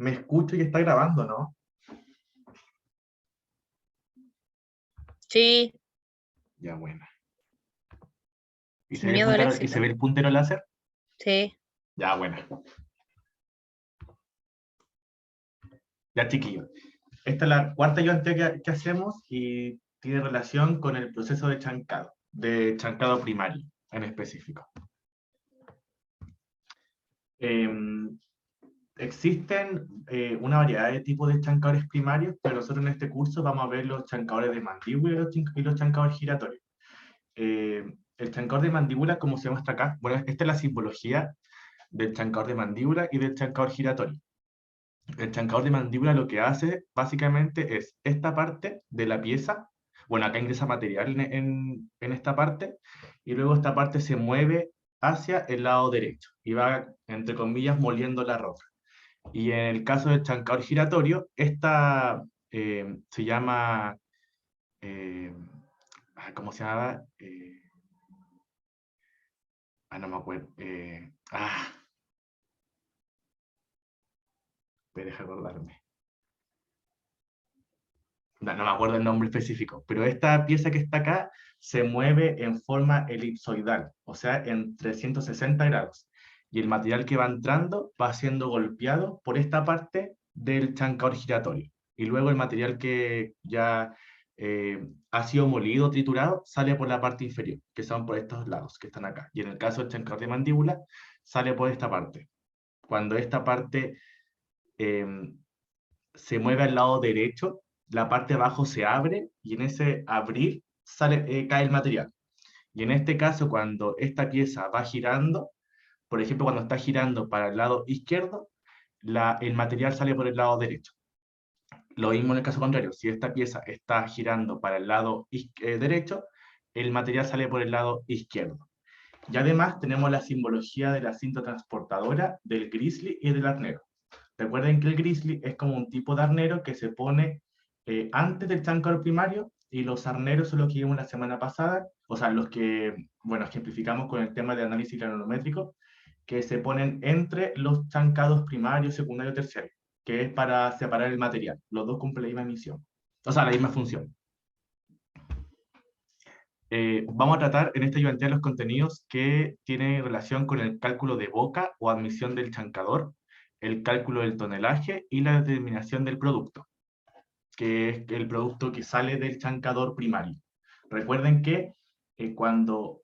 Me escucho y está grabando, ¿no? Sí, Ya, bueno. sin miedo al ¿Y éxito. se ve el puntero láser? Sí, Ya, bueno. Ya, chiquillos. Esta es la cuarta ayudantía que hacemos y tiene relación con el proceso de chancado primario en específico. Existen una variedad de tipos de chancadores primarios, pero nosotros en este curso vamos a ver los chancadores de mandíbula y los chancadores giratorios. El chancador de mandíbula, como se muestra acá, bueno, esta es la simbología del chancador de mandíbula y del chancador giratorio. El chancador de mandíbula lo que hace básicamente es esta parte de la pieza, bueno, acá ingresa material en esta parte, y luego esta parte se mueve hacia el lado derecho y va, entre comillas, moliendo la roca. Y en el caso del chancador giratorio, esta se llama, eh, ¿cómo se llama? No me acuerdo. Deja acordarme. No me acuerdo el nombre específico, pero esta pieza que está acá se mueve en forma elipsoidal, o sea, en 360 grados. Y el material que va entrando va siendo golpeado por esta parte del chancador giratorio. Y luego el material que ya ha sido molido, triturado, sale por la parte inferior, que son por estos lados que están acá. Y en el caso del chancador de mandíbula, sale por esta parte. Cuando esta parte eh, se mueve al lado derecho, la parte de abajo se abre y en ese abrir cae el material. Y en este caso, cuando esta pieza va girando, por ejemplo, cuando está girando para el lado izquierdo, el material sale por el lado derecho. Lo mismo en el caso contrario, si esta pieza está girando para el lado derecho, el material sale por el lado izquierdo. Y además tenemos la simbología de la cinta transportadora, del grizzly y del arnero. Recuerden que el grizzly es como un tipo de arnero que se pone antes del chancador primario, y los arneros son los que vimos la semana pasada, o sea, los que, bueno, ejemplificamos con el tema de análisis granulométrico, que se ponen entre los chancados primario, secundario, terciario, que es para separar el material. Los dos cumplen la misma misión, o sea, la misma función. Vamos a tratar en esta ayudantía los contenidos que tienen relación con el cálculo de boca o admisión del chancador, el cálculo del tonelaje y la determinación del producto, que es el producto que sale del chancador primario. Recuerden que cuando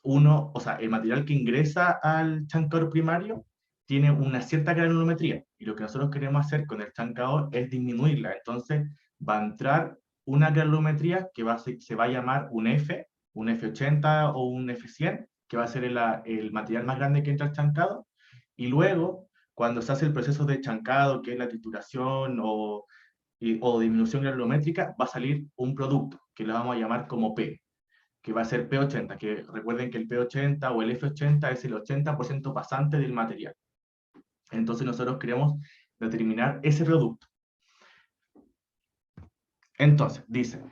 o sea, el material que ingresa al chancador primario tiene una cierta granulometría, y lo que nosotros queremos hacer con el chancador es disminuirla. Entonces va a entrar una granulometría que se va a llamar un F80 o un F100, que va a ser el material más grande que entra al chancado, y luego, cuando se hace el proceso de chancado, que es la trituración o disminución granulométrica, va a salir un producto que lo vamos a llamar como P, que va a ser P80, que recuerden que el P80 o el F80 es el 80% pasante del material. Entonces nosotros queremos determinar ese producto. Entonces, dice,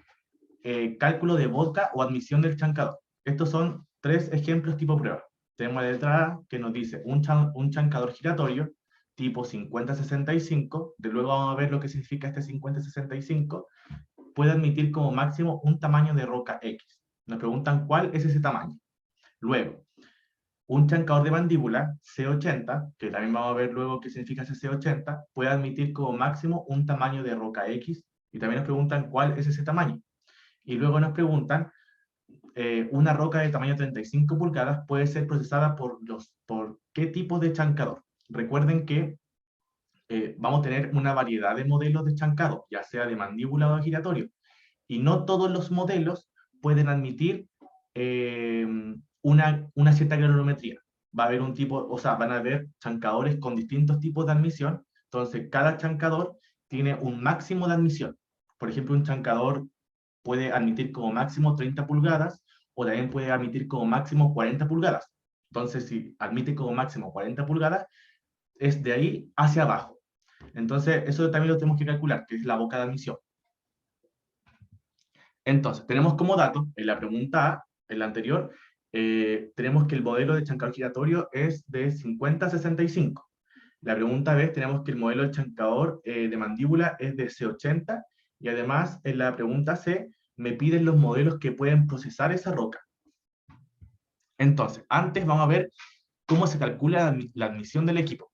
cálculo de boca o admisión del chancador. Estos son tres ejemplos tipo prueba. Tenemos la letra A, que nos dice un chancador giratorio tipo 50-65, de luego vamos a ver lo que significa este 50-65, puede admitir como máximo un tamaño de roca X. Nos preguntan cuál es ese tamaño. Luego, un chancador de mandíbula C80, que también vamos a ver luego qué significa ese C80, puede admitir como máximo un tamaño de roca X, y también nos preguntan cuál es ese tamaño. Y luego nos preguntan, una roca de tamaño 35 pulgadas puede ser procesada por qué tipo de chancador. Recuerden que vamos a tener una variedad de modelos de chancado, ya sea de mandíbula o giratorio, y no todos los modelos pueden admitir eh, una cierta granulometría. Va a haber un tipo, o sea, van a haber chancadores con distintos tipos de admisión, entonces cada chancador tiene un máximo de admisión. Por ejemplo, un chancador puede admitir como máximo 30 pulgadas, o también puede admitir como máximo 40 pulgadas. Entonces, si admite como máximo 40 pulgadas, es de ahí hacia abajo. Entonces, eso también lo tenemos que calcular, que es la boca de admisión. Entonces, tenemos como dato, en la pregunta A, en la anterior, tenemos que el modelo de chancador giratorio es de 50-65. La pregunta B, tenemos que el modelo del chancador de mandíbula es de C80, y además en la pregunta C me piden los modelos que pueden procesar esa roca. Entonces, antes vamos a ver cómo se calcula la admisión del equipo.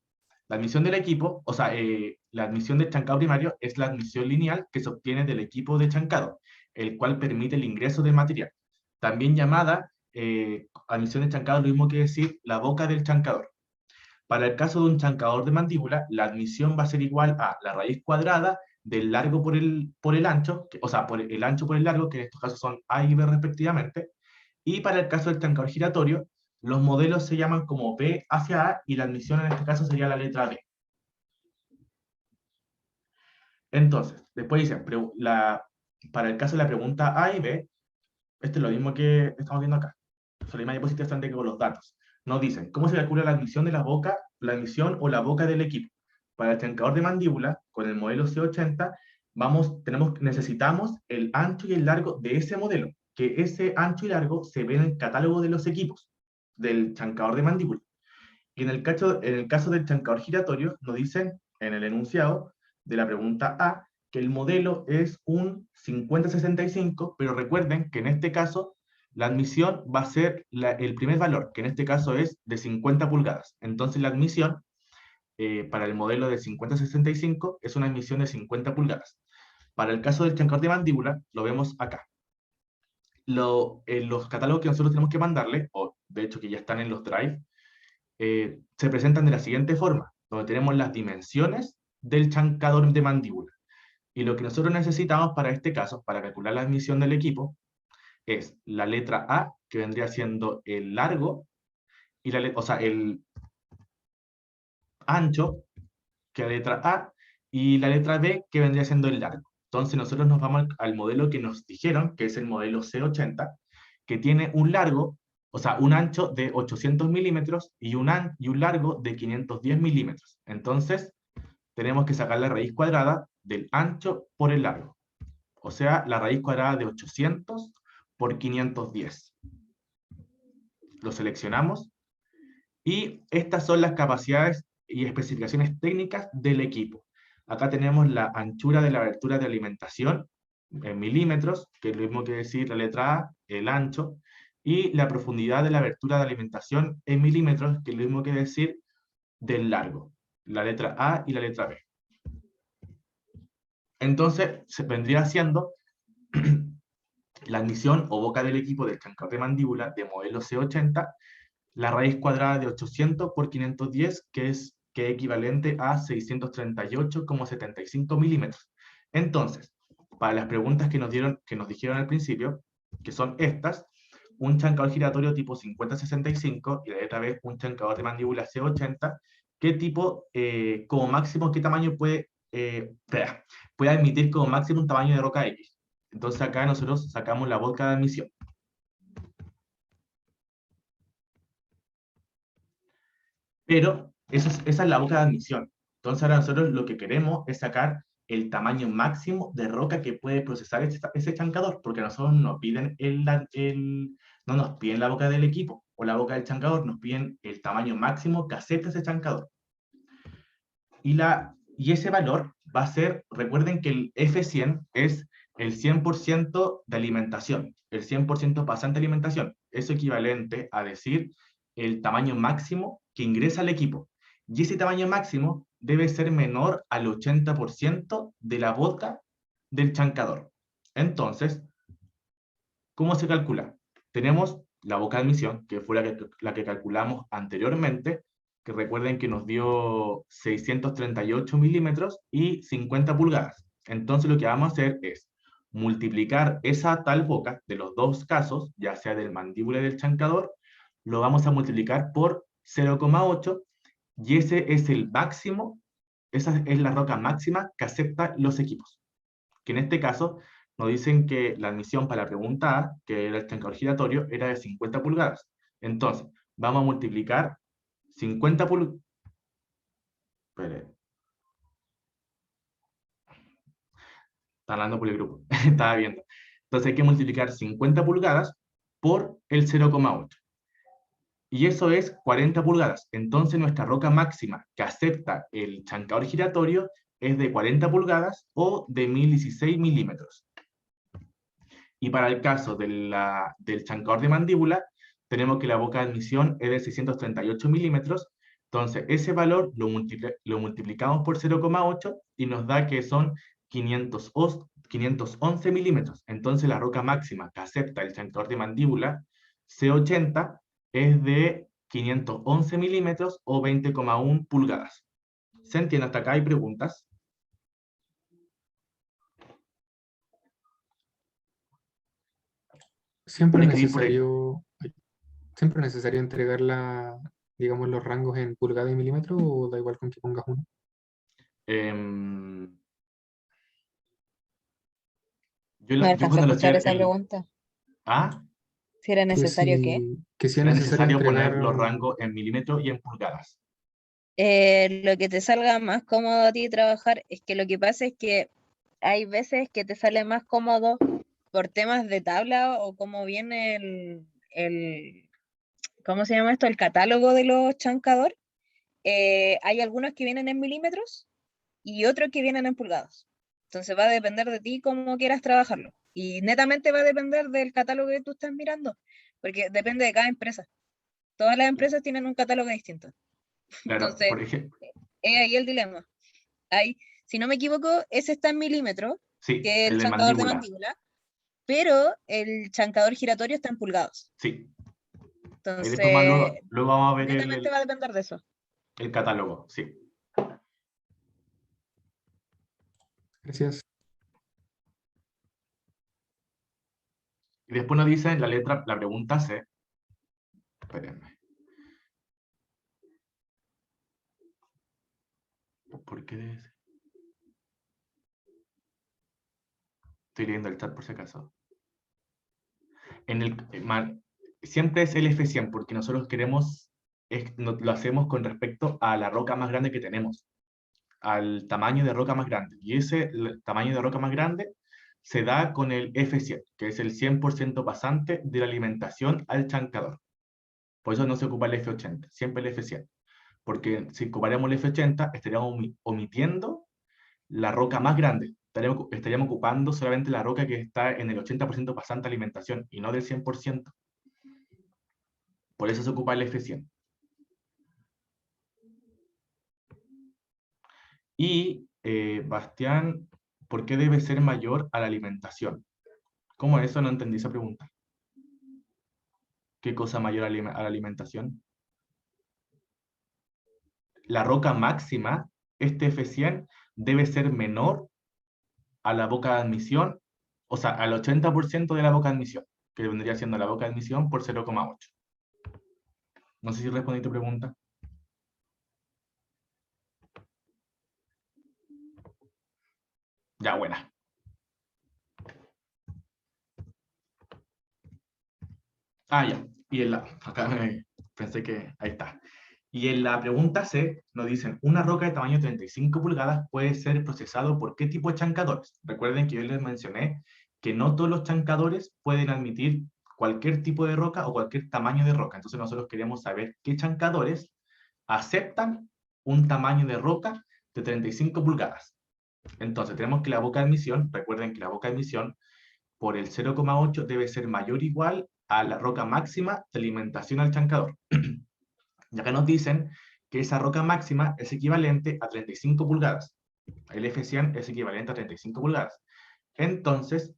La admisión del equipo, o sea, la admisión del chancado primario es la admisión lineal que se obtiene del equipo de chancado, el cual permite el ingreso del material. También llamada admisión de chancado, lo mismo que decir la boca del chancador. Para el caso de un chancador de mandíbula, la admisión va a ser igual a la raíz cuadrada del largo por el ancho, o sea, por el ancho por el largo, que en estos casos son A y B respectivamente. Y para el caso del chancador giratorio, los modelos se llaman como B hacia A y la admisión en este caso sería la letra B. Entonces, después dicen, para el caso de la pregunta A y B, esto es lo mismo que estamos viendo acá. Son la misma diapositiva bastante que con los datos. Nos dicen, ¿cómo se calcula la admisión de la boca, la admisión o la boca del equipo? Para el chancador de mandíbula, con el modelo C80, necesitamos el ancho y el largo de ese modelo, que ese ancho y largo se ve en el catálogo de los equipos del chancador de mandíbula. Y en el caso del chancador giratorio, nos dicen en el enunciado de la pregunta A que el modelo es un 50-65, pero recuerden que en este caso la admisión va a ser el primer valor, que en este caso es de 50 pulgadas. Entonces la admisión para el modelo de 50-65 es una admisión de 50 pulgadas. Para el caso del chancador de mandíbula, lo vemos acá. En los catálogos que nosotros tenemos que mandarle, o de hecho que ya están en los drive, se presentan de la siguiente forma, donde tenemos las dimensiones del chancador de mandíbula. Y lo que nosotros necesitamos para este caso, para calcular la admisión del equipo, es la letra A, que vendría siendo el largo, y o sea, el ancho, que es la letra A, y la letra B, que vendría siendo el largo. Entonces nosotros nos vamos al modelo que nos dijeron, que es el modelo C80, que tiene un largo, o sea, un ancho de 800 milímetros y un largo de 510 milímetros. Entonces, tenemos que sacar la raíz cuadrada del ancho por el largo. O sea, la raíz cuadrada de 800 por 510. Lo seleccionamos y estas son las capacidades y especificaciones técnicas del equipo. Acá tenemos la anchura de la abertura de alimentación en milímetros, que es lo mismo que decir la letra A, el ancho, y la profundidad de la abertura de alimentación en milímetros, que es lo mismo que decir del largo, la letra A y la letra B. Entonces, se vendría siendo la admisión o boca del equipo del chancador de mandíbula de modelo C80, la raíz cuadrada de 800 por 510, que es equivalente a 638,75 milímetros. Entonces, para las preguntas que nos dijeron al principio, que son estas, un chancador giratorio tipo 50-65 y la letra B, un chancador de mandíbula C80, ¿qué tipo, como máximo, qué tamaño puede admitir como máximo un tamaño de roca X? Entonces acá nosotros sacamos la boca de admisión. Pero esa es la boca de admisión. Entonces ahora nosotros lo que queremos es sacar el tamaño máximo de roca que puede procesar ese chancador, porque nosotros nos piden no nos piden la boca del equipo o la boca del chancador, nos piden el tamaño máximo que acepta ese chancador. Y ese valor va a ser, recuerden que el F100 es el 100% de alimentación, el 100% pasante de alimentación. Es equivalente a decir el tamaño máximo que ingresa al equipo. Y ese tamaño máximo debe ser menor al 80% de la boca del chancador. Entonces, ¿cómo se calcula? Tenemos la boca de admisión, que fue la que calculamos anteriormente, que recuerden que nos dio 638 milímetros y 50 pulgadas. Entonces lo que vamos a hacer es multiplicar esa tal boca de los dos casos, ya sea del mandíbula y del chancador, lo vamos a multiplicar por 0,8 y ese es el máximo, esa es la roca máxima que acepta los equipos, que en este caso nos dicen que la admisión para la pregunta A, que era el chancador giratorio, era de 50 pulgadas. Entonces, vamos a multiplicar 50 pulgadas. Está hablando por el grupo, estaba viendo. Entonces hay que multiplicar 50 pulgadas por el 0,8. y eso es 40 pulgadas. Entonces nuestra roca máxima que acepta el chancador giratorio es de 40 pulgadas o de 1016 milímetros. Y para el caso del chancador de mandíbula, tenemos que la boca de admisión es de 638 milímetros. Entonces, ese valor lo multiplicamos por 0,8 y nos da que son 511 milímetros. Entonces, la roca máxima que acepta el chancador de mandíbula, C80, es de 511 milímetros o 20,1 pulgadas. ¿Se entiende hasta acá? ¿Hay preguntas? Siempre Pueden es escribir por ahí. necesario, siempre es necesario entregar digamos, los rangos en pulgada y milímetro, o da igual con que pongas uno. Em, No yo alcancé a cuando lo escuchar hacía esa pregunta. ¿Ah? Si era Que necesario, ¿qué? si Si es era necesario necesario entregar, poner los rangos en milímetros y en pulgadas. Lo que te salga más cómodo a ti trabajar es que lo que pasa es que hay veces que te sale más cómodo por temas de tabla o como viene ¿cómo se llama esto? El catálogo de los chancadores. Hay algunos que vienen en milímetros y otros que vienen en pulgadas. Entonces va a depender de ti cómo quieras trabajarlo. Y netamente va a depender del catálogo que tú estás mirando, porque depende de cada empresa. Todas las empresas tienen un catálogo distinto. Claro, Entonces, por ejemplo, es ahí el dilema. Hay, si no me equivoco, ese está en milímetros, sí, que es el el de chancador de mandíbula, mandíbula, pero el chancador giratorio está en pulgadas. sí. Ahí después más Entonces, luego vamos a ver netamente va a depender de eso. el catálogo, sí. gracias. Y después nos dice la letra, la pregunta C. Espérenme. ¿Por qué debe ser? Estoy leyendo el chat por si acaso. Siempre es el F100 porque nosotros queremos, lo hacemos con respecto a la roca más grande que tenemos, al tamaño de roca más grande. Y ese tamaño de roca más grande se da con el F100, que es el 100% pasante de la alimentación al chancador. Por eso no se ocupa el F80, siempre el F100. Porque si ocupáramos el F80, estaríamos omitiendo la roca más grande. Estaríamos ocupando solamente la roca que está en el 80% pasante de alimentación y no del 100%. Por eso se ocupa el F100. Y, Bastián, ¿por qué debe ser mayor a la alimentación? ¿Cómo eso? No entendí esa pregunta. ¿Qué cosa mayor a la alimentación? La roca máxima, este F100, debe ser menor a la boca de admisión, o sea, al 80% de la boca de admisión, que vendría siendo la boca de admisión por 0,8. No sé si respondí tu pregunta. Ya, buena. Ah, ya. Y acá pensé que ahí está. Y en la pregunta C nos dicen, una roca de tamaño 35 pulgadas puede ser procesado por qué tipo de chancadores. Recuerden que yo les mencioné que no todos los chancadores pueden admitir cualquier tipo de roca o cualquier tamaño de roca. Entonces nosotros queríamos saber qué chancadores aceptan un tamaño de roca de 35 pulgadas. Entonces tenemos que la boca de admisión, recuerden que la boca de admisión por el 0,8 debe ser mayor o igual a la roca máxima de alimentación al chancador. Y acá nos dicen que esa roca máxima es equivalente a 35 pulgadas. El F100 es equivalente a 35 pulgadas. Entonces,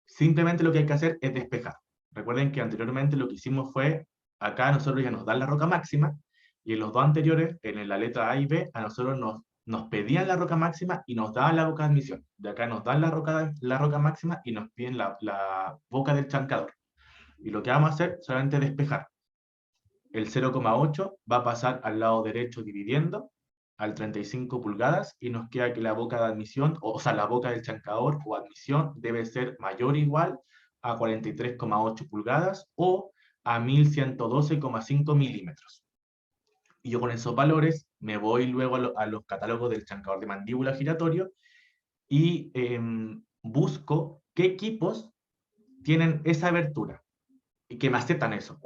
simplemente lo que hay que hacer es despejar. Recuerden que anteriormente lo que hicimos fue, acá a nosotros ya nos dan la roca máxima, y en los dos anteriores, en la letra A y B, a nosotros nos pedían la roca máxima y nos daban la boca de admisión. De acá nos dan la roca máxima y nos piden la boca del chancador. Y lo que vamos a hacer es solamente despejar. El 0,8 va a pasar al lado derecho dividiendo al 35 pulgadas y nos queda que la boca de admisión, o sea, la boca del chancador o admisión debe ser mayor o igual a 43,8 pulgadas o a 1112,5 milímetros. Y yo con esos valores me voy luego a los catálogos del chancador de mandíbula giratorio y busco qué equipos tienen esa abertura y que me aceptan eso.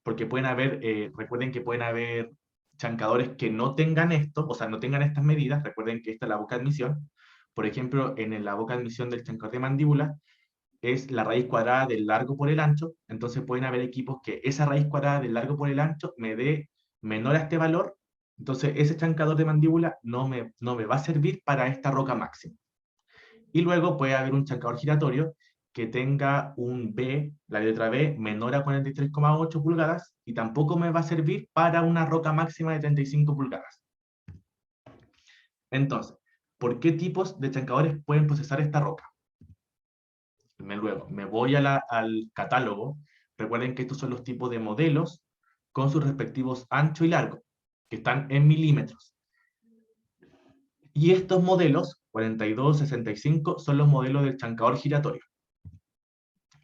porque pueden haber, recuerden que pueden haber chancadores que no tengan esto, o sea, no tengan estas medidas. Recuerden que esta es la boca de admisión. Por ejemplo, en la boca de admisión del chancador de mandíbula es la raíz cuadrada del largo por el ancho. Entonces pueden haber equipos que esa raíz cuadrada del largo por el ancho me dé menor a este valor. Entonces ese chancador de mandíbula no me va a servir para esta roca máxima. Y luego puede haber un chancador giratorio que tenga un B, la letra B, menor a 43,8 pulgadas, y tampoco me va a servir para una roca máxima de 35 pulgadas. Entonces, ¿por qué tipos de chancadores pueden procesar esta roca? Luego, me voy al catálogo. Recuerden que estos son los tipos de modelos con sus respectivos ancho y largo, que están en milímetros. Y estos modelos, 42, 65, son los modelos del chancador giratorio.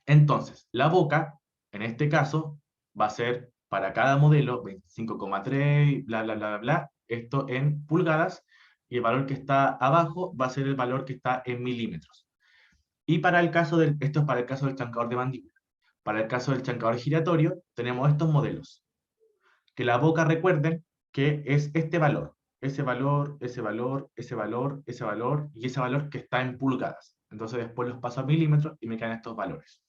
Entonces, la boca, en este caso, va a ser para cada modelo 25,3, bla, bla, bla, bla, bla, esto en pulgadas, y el valor que está abajo va a ser el valor que está en milímetros. Y para el caso esto es para el caso del chancador de mandíbula. Para el caso del chancador giratorio, tenemos estos modelos. Que la boca, recuerden, que es este valor, ese valor, ese valor, ese valor, ese valor, y ese valor que está en pulgadas. Entonces después los paso a milímetros y me quedan estos valores.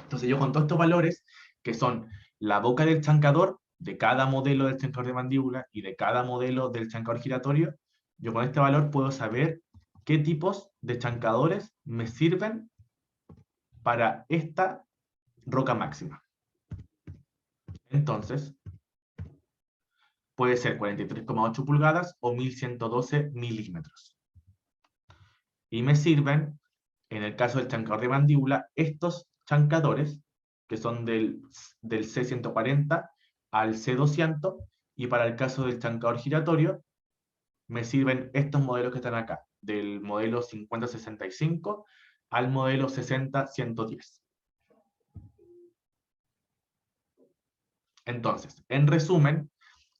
Entonces yo con todos estos valores, que son la boca del chancador, de cada modelo del chancador de mandíbula y de cada modelo del chancador giratorio, yo con este valor puedo saber qué tipos de chancadores me sirven para esta roca máxima. Entonces, puede ser 43,8 pulgadas o 1112 milímetros. Y me sirven, en el caso del chancador de mandíbula, estos chancadores, que son del C140 al C200, y para el caso del chancador giratorio, me sirven estos modelos que están acá, del modelo 5065 al modelo 60-110. Entonces, en resumen,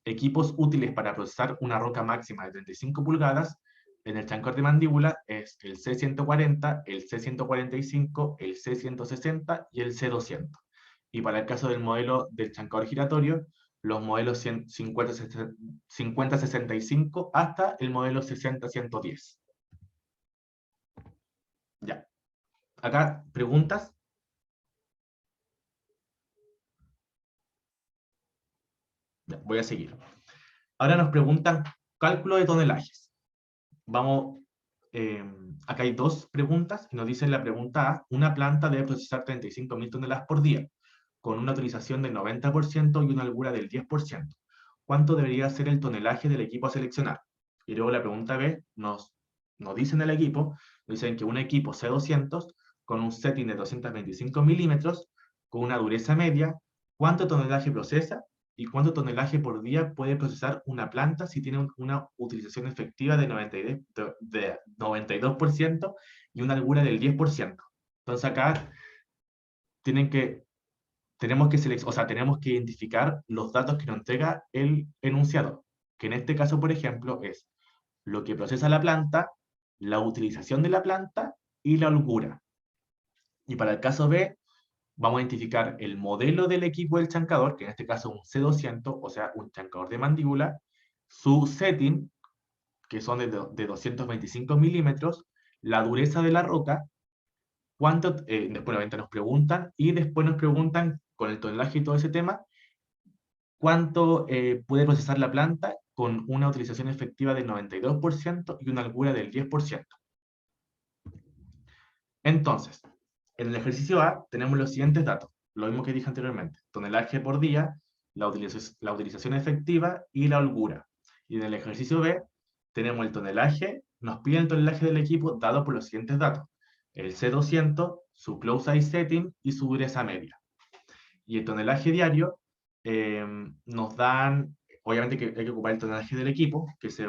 equipos útiles para procesar una roca máxima de 35 pulgadas en el chancador de mandíbula es el C140, el C145, el C160 y el C200. Y para el caso del modelo del chancador giratorio, los modelos 50-65 hasta el modelo 60-110. Ya. Acá, ¿preguntas? Ya, voy a seguir. Ahora nos preguntan cálculo de tonelajes. Vamos, acá hay dos preguntas, y nos dicen la pregunta A: una planta debe procesar 35.000 toneladas por día, con una utilización del 90% y una holgura del 10%. ¿Cuánto debería ser el tonelaje del equipo a seleccionar? Y luego la pregunta B, nos dicen el equipo, nos dicen que un equipo C200, con un setting de 225 milímetros, con una dureza media, ¿cuánto tonelaje procesa? ¿Y cuánto tonelaje por día puede procesar una planta si tiene una utilización efectiva de 92% y una holgura del 10%? Entonces acá tenemos que identificar los datos que nos entrega el enunciador, que en este caso, por ejemplo, es lo que procesa la planta, la utilización de la planta y la holgura. Y para el caso B, vamos a identificar el modelo del equipo del chancador, que en este caso es un C200, o sea, un chancador de mandíbula, su setting, que son de 225 milímetros, la dureza de la roca, después obviamente nos preguntan, y después nos preguntan, con el tonelaje y todo ese tema, cuánto puede procesar la planta con una utilización efectiva del 92% y una holgura del 10%. Entonces, en el ejercicio A tenemos los siguientes datos, lo mismo que dije anteriormente: tonelaje por día, la utilización efectiva y la holgura. Y en el ejercicio B tenemos el tonelaje, nos piden el tonelaje del equipo dado por los siguientes datos: el C200, su close eye setting y su dureza media. Y el tonelaje diario nos dan, obviamente que hay que ocupar el tonelaje del equipo, que se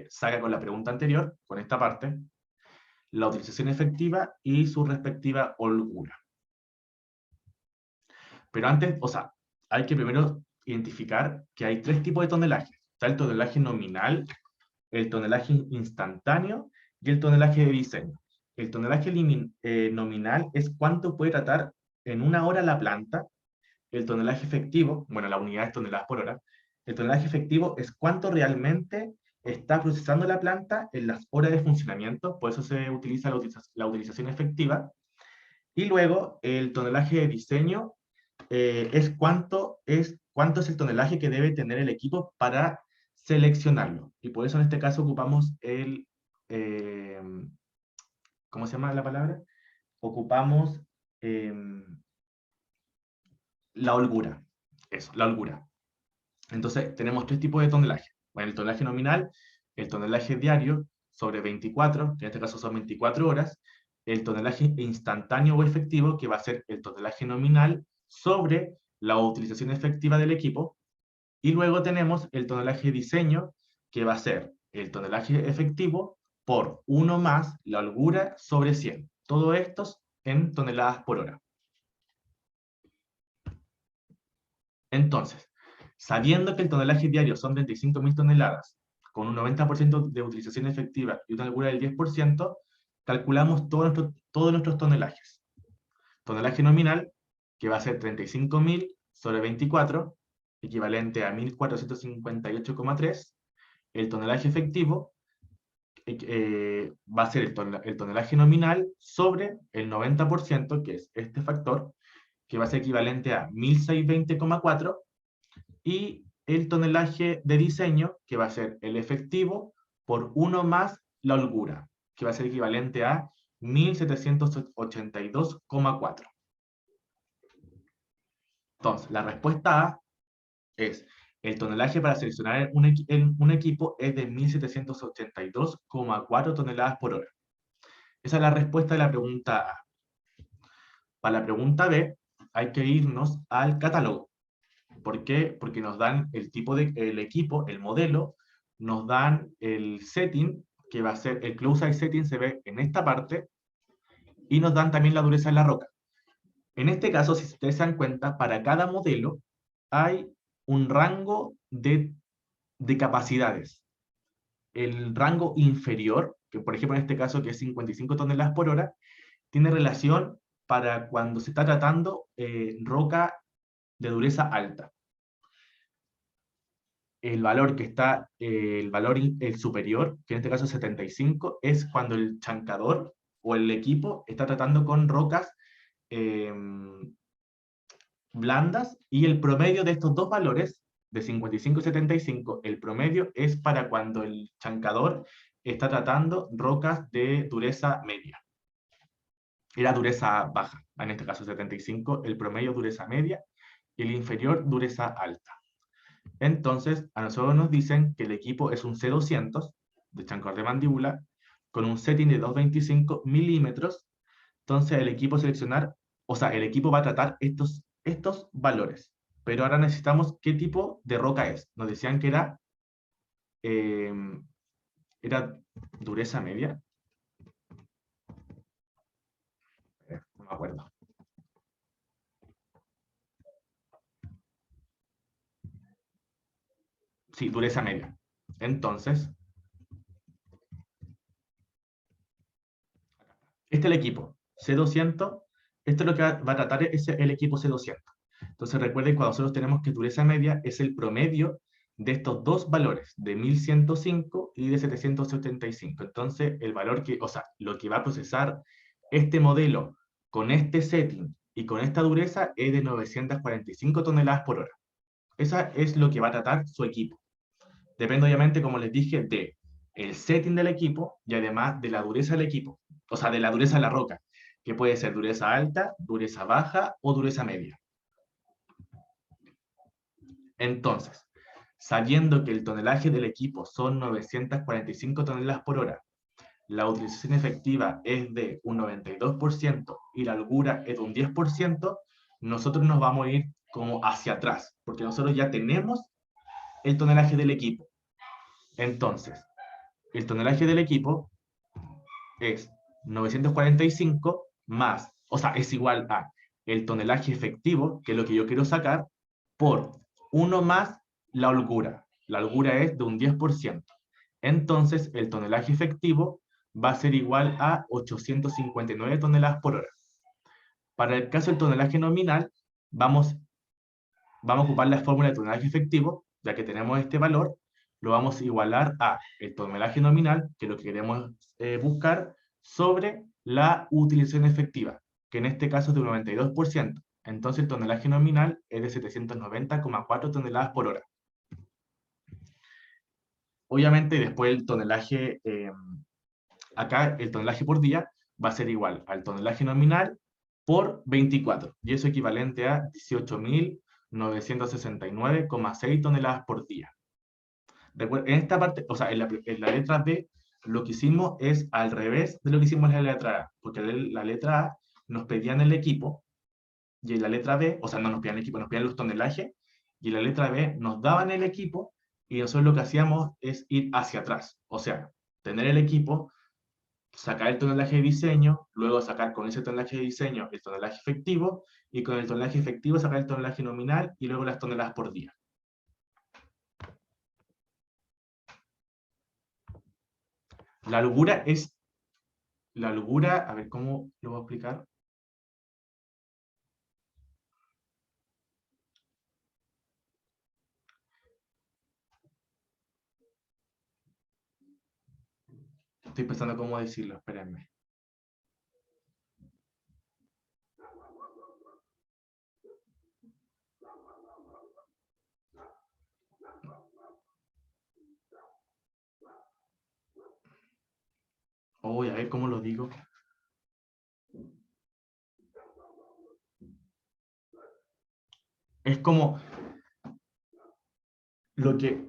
saca con la pregunta anterior, con esta parte, la utilización efectiva y su respectiva holgura. Pero antes, hay que primero identificar que hay tres tipos de tonelaje. Está el tonelaje nominal, el tonelaje instantáneo y el tonelaje de diseño. El tonelaje nominal es cuánto puede tratar en una hora la planta el tonelaje efectivo, bueno, la unidad es toneladas por hora, el tonelaje efectivo es cuánto realmente está procesando la planta en las horas de funcionamiento, por eso se utiliza la utilización efectiva, y luego el tonelaje de diseño es cuánto es el tonelaje que debe tener el equipo para seleccionarlo. Y por eso en este caso ocupamos eh, ¿cómo se llama la palabra? Ocupamos la holgura. Eso, la holgura. Entonces tenemos tres tipos de tonelaje. Bueno, el tonelaje nominal, el tonelaje diario sobre 24, que en este caso son 24 horas, el tonelaje instantáneo o efectivo, que va a ser el tonelaje nominal sobre la utilización efectiva del equipo, y luego tenemos el tonelaje diseño, que va a ser el tonelaje efectivo por 1 más la holgura sobre 100. Todo esto en toneladas por hora. Entonces, sabiendo que el tonelaje diario son 25.000 toneladas, con un 90% de utilización efectiva y una holgura del 10%, calculamos todos nuestros tonelajes. Tonelaje nominal, que va a ser 35.000 sobre 24, equivalente a 1.458,3. El tonelaje efectivo va a ser el tonelaje nominal sobre el 90%, que es este factor, que va a ser equivalente a 1.620,4, y el tonelaje de diseño, que va a ser el efectivo por 1 más la holgura, que va a ser equivalente a 1.782,4. Entonces, la respuesta A es, el tonelaje para seleccionar un equipo es de 1.782,4 toneladas por hora. Esa es la respuesta de la pregunta A. Para la pregunta B, hay que irnos al catálogo. ¿Por qué? Porque nos dan el tipo el equipo, el modelo, nos dan el setting, que va a ser el close-eye setting, se ve en esta parte, y nos dan también la dureza de la roca. En este caso, si ustedes se dan cuenta, para cada modelo hay un rango de capacidades. El rango inferior, que por ejemplo en este caso que es 55 toneladas por hora, tiene relación para cuando se está tratando roca de dureza alta. El valor que está, el superior, que en este caso es 75, es cuando el chancador o el equipo está tratando con rocas blandas, y el promedio de estos dos valores, de 55 y 75, el promedio es para cuando el chancador está tratando rocas de dureza media. Era dureza baja, en este caso 75, el promedio dureza media, y el inferior dureza alta. Entonces, a nosotros nos dicen que el equipo es un C200 de chancador de mandíbula con un setting de 225 milímetros. Entonces, el equipo el equipo va a tratar estos valores. Pero ahora necesitamos qué tipo de roca es. Nos decían que era dureza media. No me acuerdo. Sí, dureza media. Entonces, este es el equipo C200. Esto es lo que va a tratar el equipo C200. Entonces recuerden, cuando nosotros tenemos que dureza media es el promedio de estos dos valores, de 1105 y de 775. Entonces el valor lo que va a procesar este modelo con este setting y con esta dureza es de 945 toneladas por hora. Esa es lo que va a tratar su equipo. Depende obviamente, como les dije, de el setting del equipo y además de la dureza del equipo, o sea, de la dureza de la roca, que puede ser dureza alta, dureza baja o dureza media. Entonces, sabiendo que el tonelaje del equipo son 945 toneladas por hora, la utilización efectiva es de un 92% y la holgura es de un 10%, nosotros nos vamos a ir como hacia atrás, porque nosotros ya tenemos el tonelaje del equipo. Entonces, el tonelaje del equipo es 945 más, o sea, es igual a el tonelaje efectivo, que es lo que yo quiero sacar, por 1 más la holgura. La holgura es de un 10%. Entonces, el tonelaje efectivo va a ser igual a 859 toneladas por hora. Para el caso del tonelaje nominal, vamos vamos a ocupar la fórmula de tonelaje efectivo, ya que tenemos este valor, lo vamos a igualar a el tonelaje nominal, que es lo que queremos buscar, sobre la utilización efectiva, que en este caso es de un 92%. Entonces el tonelaje nominal es de 790,4 toneladas por hora. Obviamente después el tonelaje, acá el tonelaje por día va a ser igual al tonelaje nominal por 24, y eso equivalente a 18.969,6 toneladas por día. En esta parte, o sea, en la letra B, lo que hicimos es al revés de lo que hicimos en la letra A, porque la letra A nos pedían el equipo, y en la letra B, o sea, no nos pedían el equipo, nos pedían los tonelajes, y en la letra B nos daban el equipo, y nosotros lo que hacíamos es ir hacia atrás, o sea, tener el equipo, sacar el tonelaje de diseño, luego sacar con ese tonelaje de diseño el tonelaje efectivo, y con el tonelaje efectivo sacar el tonelaje nominal, y luego las toneladas por día. La holgura es, la holgura, a ver, ¿cómo lo voy a explicar? Estoy pensando cómo decirlo, espérenme. Voy a ver cómo lo digo. Es como lo que...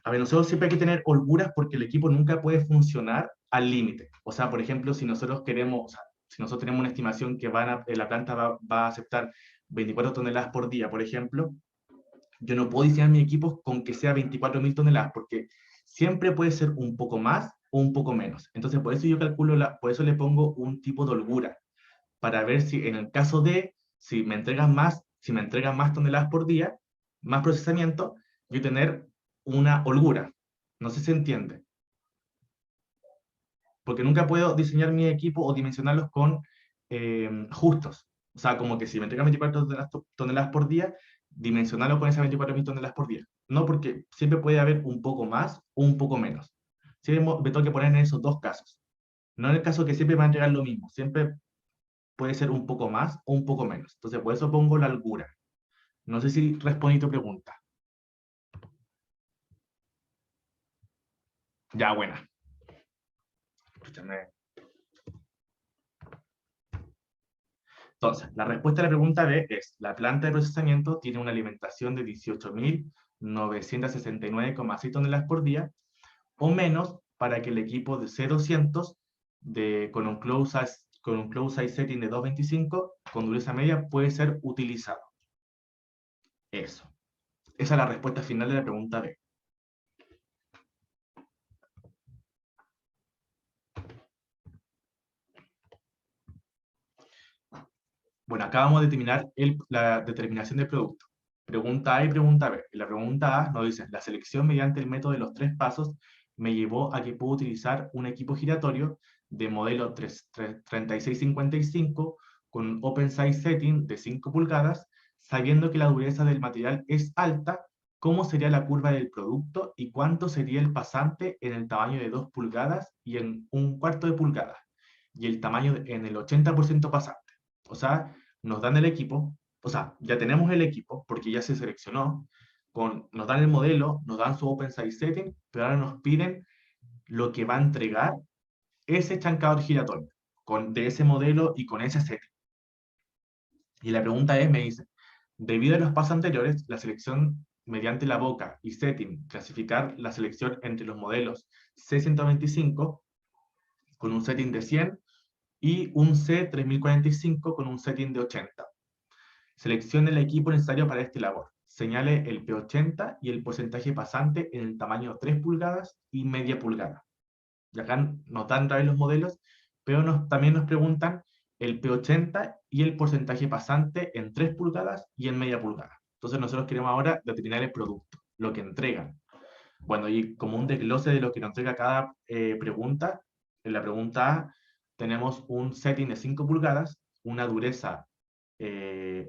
A ver, nosotros siempre hay que tener holguras porque el equipo nunca puede funcionar al límite. O sea, por ejemplo, si nosotros queremos, o sea, si nosotros tenemos una estimación que la planta va a aceptar 24 toneladas por día, por ejemplo, yo no puedo diseñar mi equipo con que sea 24.000 toneladas, porque siempre puede ser un poco más o un poco menos. Entonces, por eso yo calculo, por eso le pongo un tipo de holgura, para ver si en el caso de, si me entregan más toneladas por día, más procesamiento, yo tener una holgura. No sé si se entiende. Porque nunca puedo diseñar mi equipo o dimensionarlos con justos. O sea, como que si me entregan 24 toneladas por día, dimensionarlo con esas 24.000 toneladas por día. No, porque siempre puede haber un poco más o un poco menos. Siempre me tengo que poner en esos dos casos. No en el caso que siempre me va a entregar lo mismo. Siempre puede ser un poco más o un poco menos. Entonces, por eso pongo la holgura. No sé si respondí tu pregunta. Ya, buena. Escúchame. Entonces, la respuesta a la pregunta B es, la planta de procesamiento tiene una alimentación de 18.969,6 toneladas por día, o menos para que el equipo de C200 con un close size setting de 2.25 con dureza media puede ser utilizado. Eso. Esa es la respuesta final de la pregunta B. Bueno, acá vamos a determinar la determinación del producto. Pregunta A y pregunta B. En la pregunta A nos dice, la selección mediante el método de los 3 pasos me llevó a que puedo utilizar un equipo giratorio de modelo 3655 con un open size setting de 5 pulgadas, sabiendo que la dureza del material es alta, cómo sería la curva del producto y cuánto sería el pasante en el tamaño de 2 pulgadas y en 1/4 de pulgada, y el tamaño en el 80% pasante. O sea, nos dan el equipo, o sea, ya tenemos el equipo porque ya se seleccionó, nos dan el modelo, nos dan su open size setting, pero ahora nos piden lo que va a entregar ese chancador giratorio de ese modelo y con ese setting. Y la pregunta es, me dice, debido a los pasos anteriores, la selección mediante la boca y setting, clasificar la selección entre los modelos C125 con un setting de 100 y un C3045 con un setting de 80. Seleccione el equipo necesario para esta labor. Señale el P80 y el porcentaje pasante en el tamaño 3 pulgadas y media pulgada. Y acá nos dan otra vez los modelos, pero también nos preguntan el P80 y el porcentaje pasante en 3 pulgadas y en media pulgada. Entonces nosotros queremos ahora determinar el producto, lo que entregan. Bueno, y como un desglose de lo que nos entrega cada pregunta, en la pregunta A tenemos un setting de 5 pulgadas, una dureza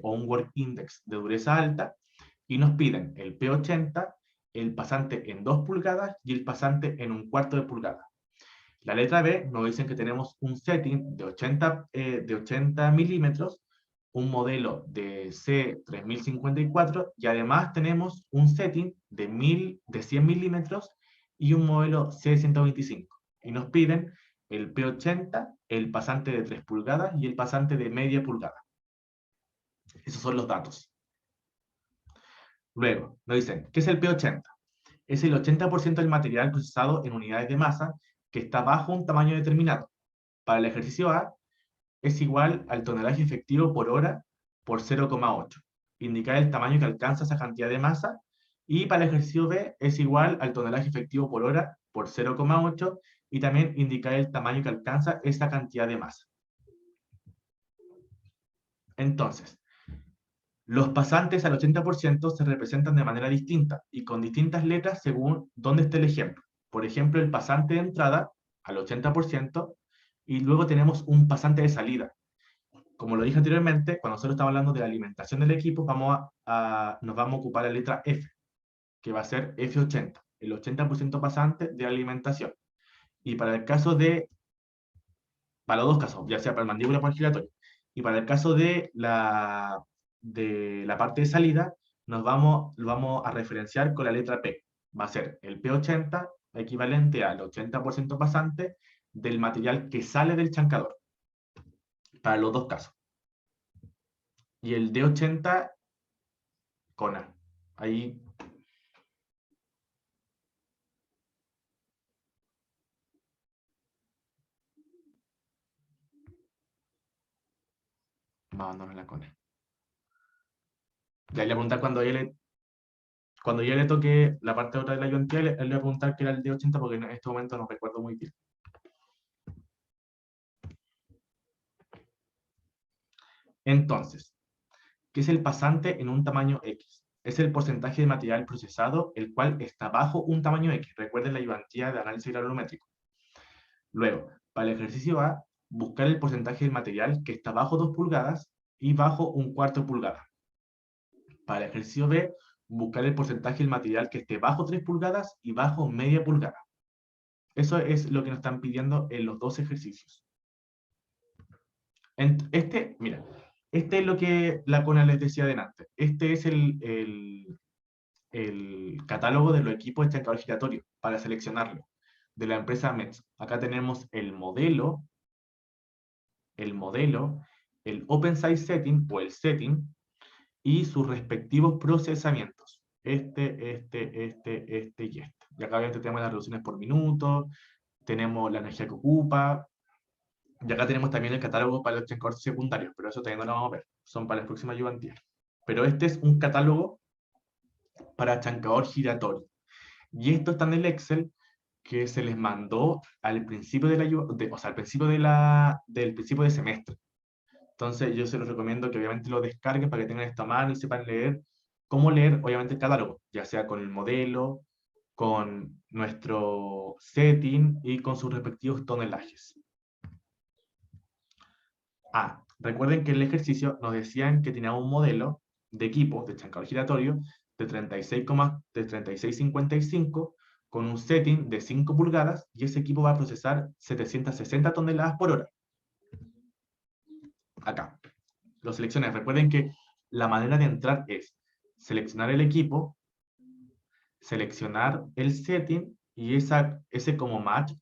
o un work index de dureza alta, Y nos piden el P80, el pasante en 2 pulgadas y el pasante en 1/4 de pulgada. La letra B nos dicen que tenemos un setting de 80 milímetros, un modelo de C3054 y además tenemos un setting de 100 milímetros y un modelo C125. Y nos piden el P80, el pasante de 3 pulgadas y el pasante de media pulgada. Esos son los datos. Luego, nos dicen, ¿qué es el P80? Es el 80% del material procesado en unidades de masa que está bajo un tamaño determinado. Para el ejercicio A, es igual al tonelaje efectivo por hora por 0,8. Indicar el tamaño que alcanza esa cantidad de masa. Y para el ejercicio B, es igual al tonelaje efectivo por hora por 0,8 y también indicar el tamaño que alcanza esa cantidad de masa. Entonces, los pasantes al 80% se representan de manera distinta y con distintas letras según dónde esté el ejemplo. Por ejemplo, el pasante de entrada al 80% y luego tenemos un pasante de salida. Como lo dije anteriormente, cuando nosotros estamos hablando de la alimentación del equipo, nos vamos a ocupar la letra F, que va a ser F80, el 80% pasante de alimentación. Y para el caso de, para los dos casos, ya sea para el mandíbula o para el giratorio, y para el caso de la parte de salida, lo vamos a referenciar con la letra P. Va a ser el P80 equivalente al 80% pasante del material que sale del chancador, para los dos casos. Y el D80 con A. Ahí. Vamos a abandonar la con A. Ya le voy a preguntar cuando ya le toque la parte otra de la ayudantía, le voy a preguntar qué era el D80 porque en este momento no recuerdo muy bien. Entonces, ¿qué es el pasante en un tamaño X? Es el porcentaje de material procesado el cual está bajo un tamaño X. Recuerden la ayudantía de análisis granulométrico. Luego, para el ejercicio A, buscar el porcentaje del material que está bajo 2 pulgadas y bajo 1/4 pulgada. Para el ejercicio B, buscar el porcentaje del material que esté bajo 3 pulgadas y bajo media pulgada. Eso es lo que nos están pidiendo en los dos ejercicios. Mira, este es lo que la CONA les decía adelante. Este es el catálogo de los equipos de chancador giratorio para seleccionarlo, de la empresa Metz. Acá tenemos el modelo, el Open Size Setting o el Setting y sus respectivos procesamientos. Este y este. Y acá obviamente tenemos las reducciones por minuto, tenemos la energía que ocupa, y acá tenemos también el catálogo para los chancadores secundarios, pero eso todavía no lo vamos a ver, son para las próximas ayudantías. Pero este es un catálogo para chancador giratorio. Y esto está en el Excel que se les mandó al principio al principio del principio de semestre. Entonces yo se los recomiendo que obviamente lo descarguen para que tengan esto a mano y sepan leer cómo leer obviamente el catálogo, ya sea con el modelo, con nuestro setting y con sus respectivos tonelajes. Recuerden que en el ejercicio nos decían que tenía un modelo de equipo de chancador giratorio de 36,55 con un setting de 5 pulgadas y ese equipo va a procesar 760 toneladas por hora. Acá. Lo seleccioné. Recuerden que la manera de entrar es seleccionar el equipo, seleccionar el setting y ese como match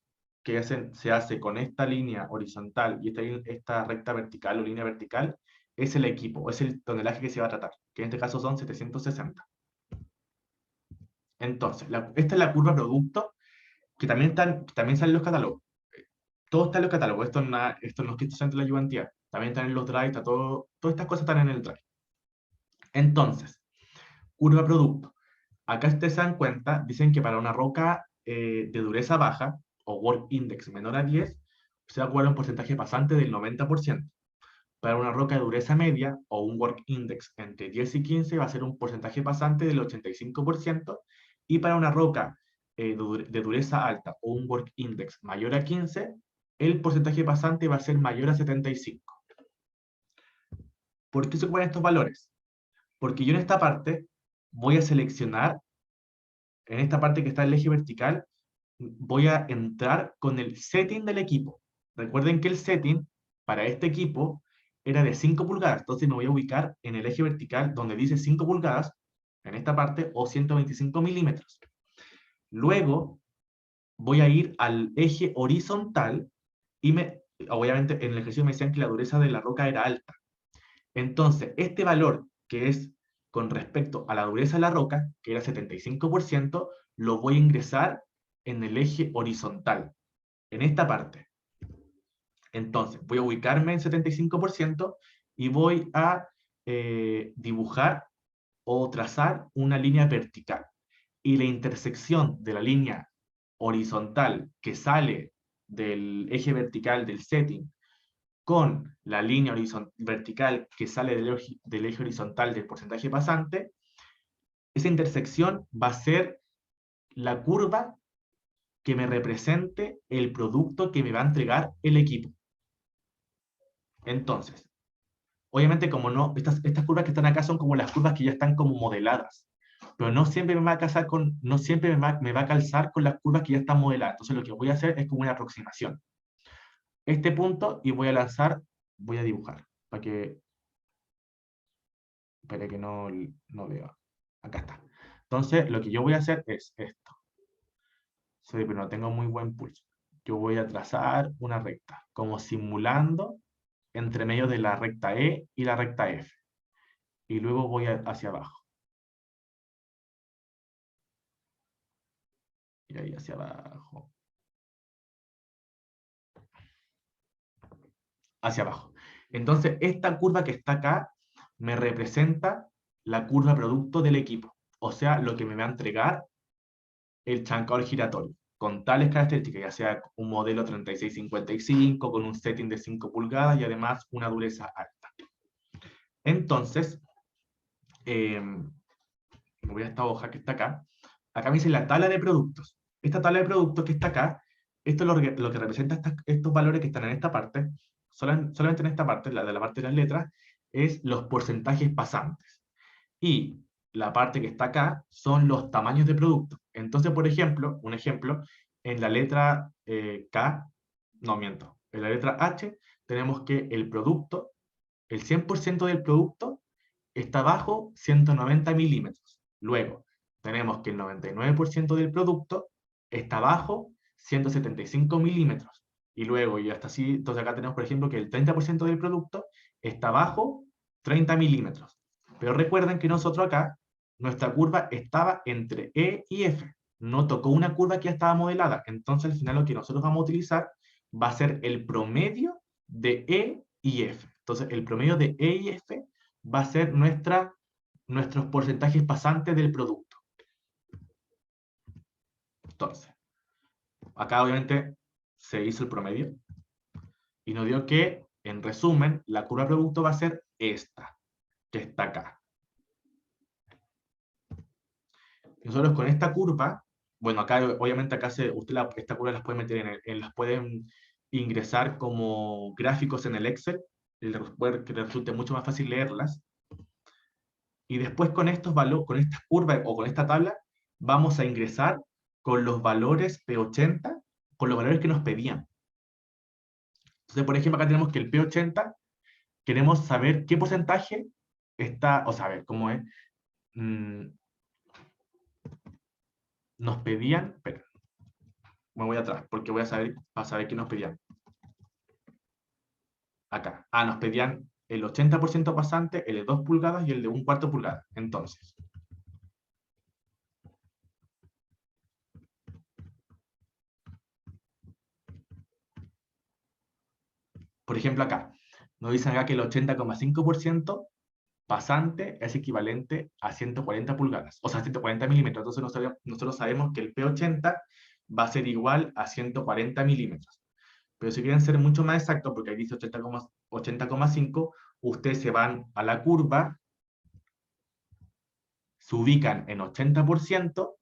que se hace con esta línea horizontal y esta recta vertical o línea vertical, es el equipo, es el tonelaje que se va a tratar, que en este caso son 760. Entonces, esta es la curva producto, que también sale en los catálogos. Todo está en los catálogos, esto no es que esto sea entre la ayudantía, también están en los drive, todas estas cosas están en el drive. Entonces, curva producto. Acá ustedes se dan cuenta, dicen que para una roca de dureza baja, o work index menor a 10, se va a cobrar un porcentaje pasante del 90%. Para una roca de dureza media, o un work index entre 10 y 15, va a ser un porcentaje pasante del 85%, y para una roca de dureza alta, o un work index mayor a 15, el porcentaje pasante va a ser mayor a 75. ¿Por qué se ocupan estos valores? Porque yo en esta parte voy a seleccionar, en esta parte que está el eje vertical, voy a entrar con el setting del equipo. Recuerden que el setting para este equipo era de 5 pulgadas, entonces me voy a ubicar en el eje vertical donde dice 5 pulgadas, en esta parte, o 125 milímetros. Luego voy a ir al eje horizontal y obviamente en el ejercicio me decían que la dureza de la roca era alta. Entonces, este valor que es con respecto a la dureza de la roca, que era 75%, lo voy a ingresar en el eje horizontal, en esta parte. Entonces, voy a ubicarme en 75% y voy a dibujar o trazar una línea vertical. Y la intersección de la línea horizontal que sale del eje vertical del setting con la línea vertical que sale del eje horizontal del porcentaje pasante, esa intersección va a ser la curva que me represente el producto que me va a entregar el equipo. Entonces, obviamente como no, estas curvas que están acá son como las curvas que ya están como modeladas, pero no siempre me va a calzar me va a calzar con las curvas que ya están modeladas. Entonces lo que voy a hacer es como una aproximación. Este punto y voy a dibujar, para que no vea. Acá está. Entonces lo que yo voy a hacer es esto. Sí, pero no tengo muy buen pulso. Yo voy a trazar una recta, como simulando entre medio de la recta E y la recta F. Y luego voy hacia abajo. Y ahí hacia abajo. Hacia abajo. Entonces, esta curva que está acá me representa la curva producto del equipo. O sea, lo que me va a entregar el chancador giratorio, con tales características, ya sea un modelo 3655, con un setting de 5 pulgadas y además una dureza alta. Entonces, voy a esta hoja que está acá. Acá me dice la tabla de productos. Esta tabla de productos que está acá, esto es lo que representa estos valores que están en esta parte, solamente en esta parte, la de la parte de las letras, es los porcentajes pasantes. Y la parte que está acá son los tamaños de producto. Entonces, por ejemplo, un ejemplo, en la letra K, no miento, en la letra H tenemos que el producto, el 100% del producto está bajo 190 milímetros. Luego, tenemos que el 99% del producto está bajo 175 milímetros. Y luego, y hasta así, entonces acá tenemos, por ejemplo, que el 30% del producto está bajo 30 milímetros. Pero recuerden que nosotros acá, nuestra curva estaba entre E y F. No tocó una curva que ya estaba modelada. Entonces, al final, lo que nosotros vamos a utilizar va a ser el promedio de E y F. Entonces, el promedio de E y F va a ser nuestros porcentajes pasantes del producto. Entonces, acá obviamente se hizo el promedio y nos dio que, en resumen, la curva de producto va a ser esta, que está acá. Nosotros con esta curva, bueno, acá obviamente acá esta curva las puede meter las pueden ingresar como gráficos en el Excel, que les resulte mucho más fácil leerlas. Y después con con estas curvas o con esta tabla, vamos a ingresar con los valores P80, con los valores que nos pedían. Entonces, por ejemplo, acá tenemos que el P80, queremos saber qué porcentaje está, o sea, a ver, ¿cómo es? Nos pedían, espera, me voy atrás, porque voy a saber, para saber qué nos pedían. Acá, nos pedían el 80% pasante, el de 2 pulgadas y el de 1/4 pulgada. Entonces, por ejemplo, acá, nos dicen acá que el 80,5% pasante es equivalente a 140 pulgadas, o sea, 140 milímetros. Entonces nosotros sabemos que el P80 va a ser igual a 140 milímetros. Pero si quieren ser mucho más exactos, porque ahí dice 80,5, ustedes se van a la curva, se ubican en 80%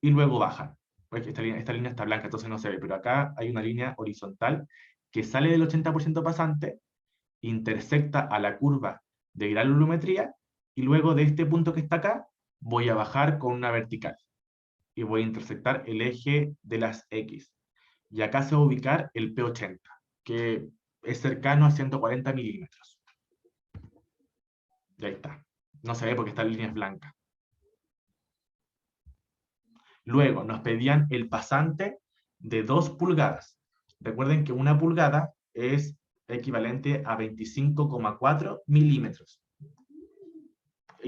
y luego bajan. Pues esta línea está blanca, entonces no se ve, pero acá hay una línea horizontal que sale del 80% pasante, intersecta a la curva de granulometría, y luego de este punto que está acá, voy a bajar con una vertical y voy a intersectar el eje de las X. Y acá se va a ubicar el P80, que es cercano a 140 milímetros. Y ahí está. No se ve porque está en líneas blancas. Luego nos pedían el pasante de 2 pulgadas. Recuerden que 1 pulgada es equivalente a 25,4 milímetros.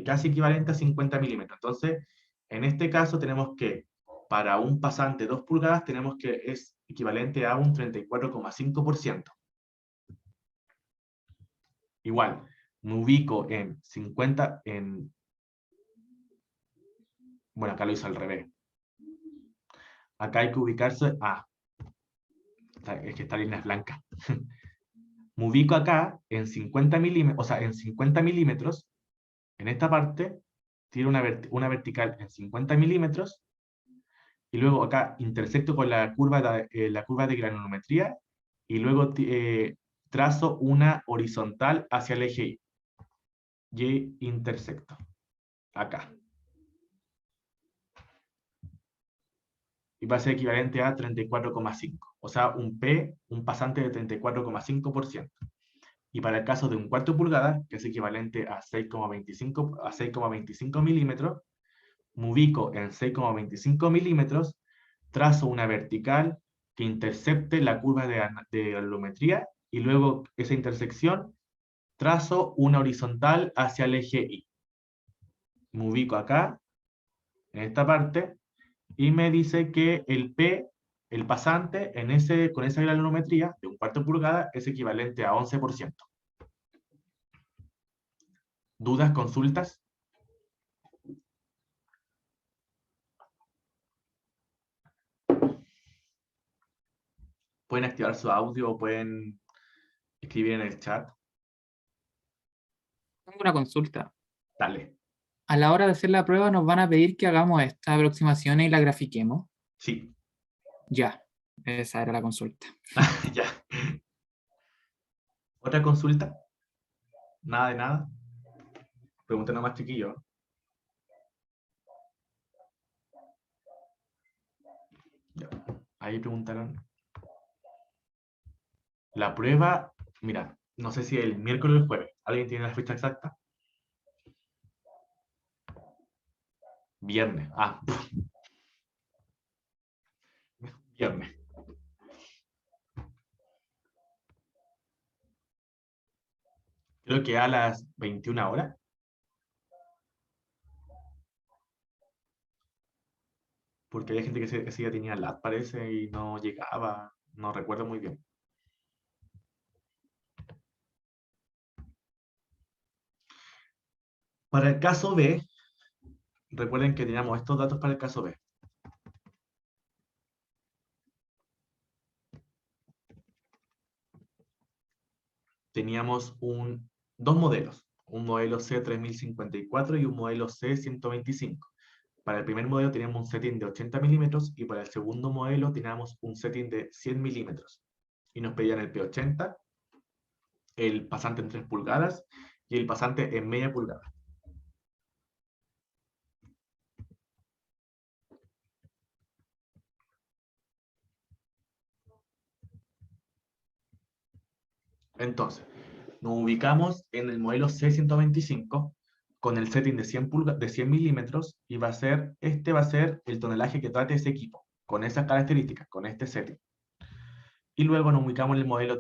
Casi equivalente a 50 milímetros. Entonces, en este caso tenemos que, para un pasante de 2 pulgadas, tenemos que es equivalente a un 34,5%. Igual, me ubico en 50, bueno, acá lo hice al revés. Acá hay que ubicarse, es que esta línea es blanca. Me ubico acá en 50 milímetros, o sea, en 50 milímetros, en esta parte, tiro una vertical en 50 milímetros, y luego acá intersecto con la curva de granulometría, y luego trazo una horizontal hacia el eje Y. Y intersecto. Acá. Y va a ser equivalente a 34,5. O sea, un pasante de 34,5%. Y para el caso de un cuarto pulgada, que es equivalente a 6,25 milímetros, me ubico en 6,25 milímetros, trazo una vertical que intercepte la curva de granulometría y luego esa intersección trazo una horizontal hacia el eje Y. Me ubico acá, en esta parte, y me dice que el P, el pasante, con esa granulometría de un cuarto pulgada es equivalente a 11%. ¿Dudas, consultas? Pueden activar su audio o pueden escribir en el chat. Tengo una consulta. Dale. A la hora de hacer la prueba nos van a pedir que hagamos estas aproximaciones y la grafiquemos. Sí. Ya, esa era la consulta. Ya. ¿Otra consulta? Nada de nada. Pregunta nomás, chiquillo. Ya. Ahí preguntaron. La prueba, mira, no sé si el miércoles o el jueves. ¿Alguien tiene la fecha exacta? Viernes. Viernes. Creo que a las 21 horas. Porque había gente que ese día tenía lag, parece, y no llegaba. No recuerdo muy bien. Para el caso B, recuerden que teníamos estos datos para el caso B. Teníamos dos modelos, un modelo C3054 y un modelo C125. Para el primer modelo teníamos un setting de 80 milímetros y para el segundo modelo teníamos un setting de 100 milímetros. Y nos pedían el P80, el pasante en 3 pulgadas y el pasante en media pulgada. Entonces, nos ubicamos en el modelo C125 con el setting de 100 milímetros y este va a ser el tonelaje que trate ese equipo, con esas características, con este setting. Y luego nos ubicamos en el modelo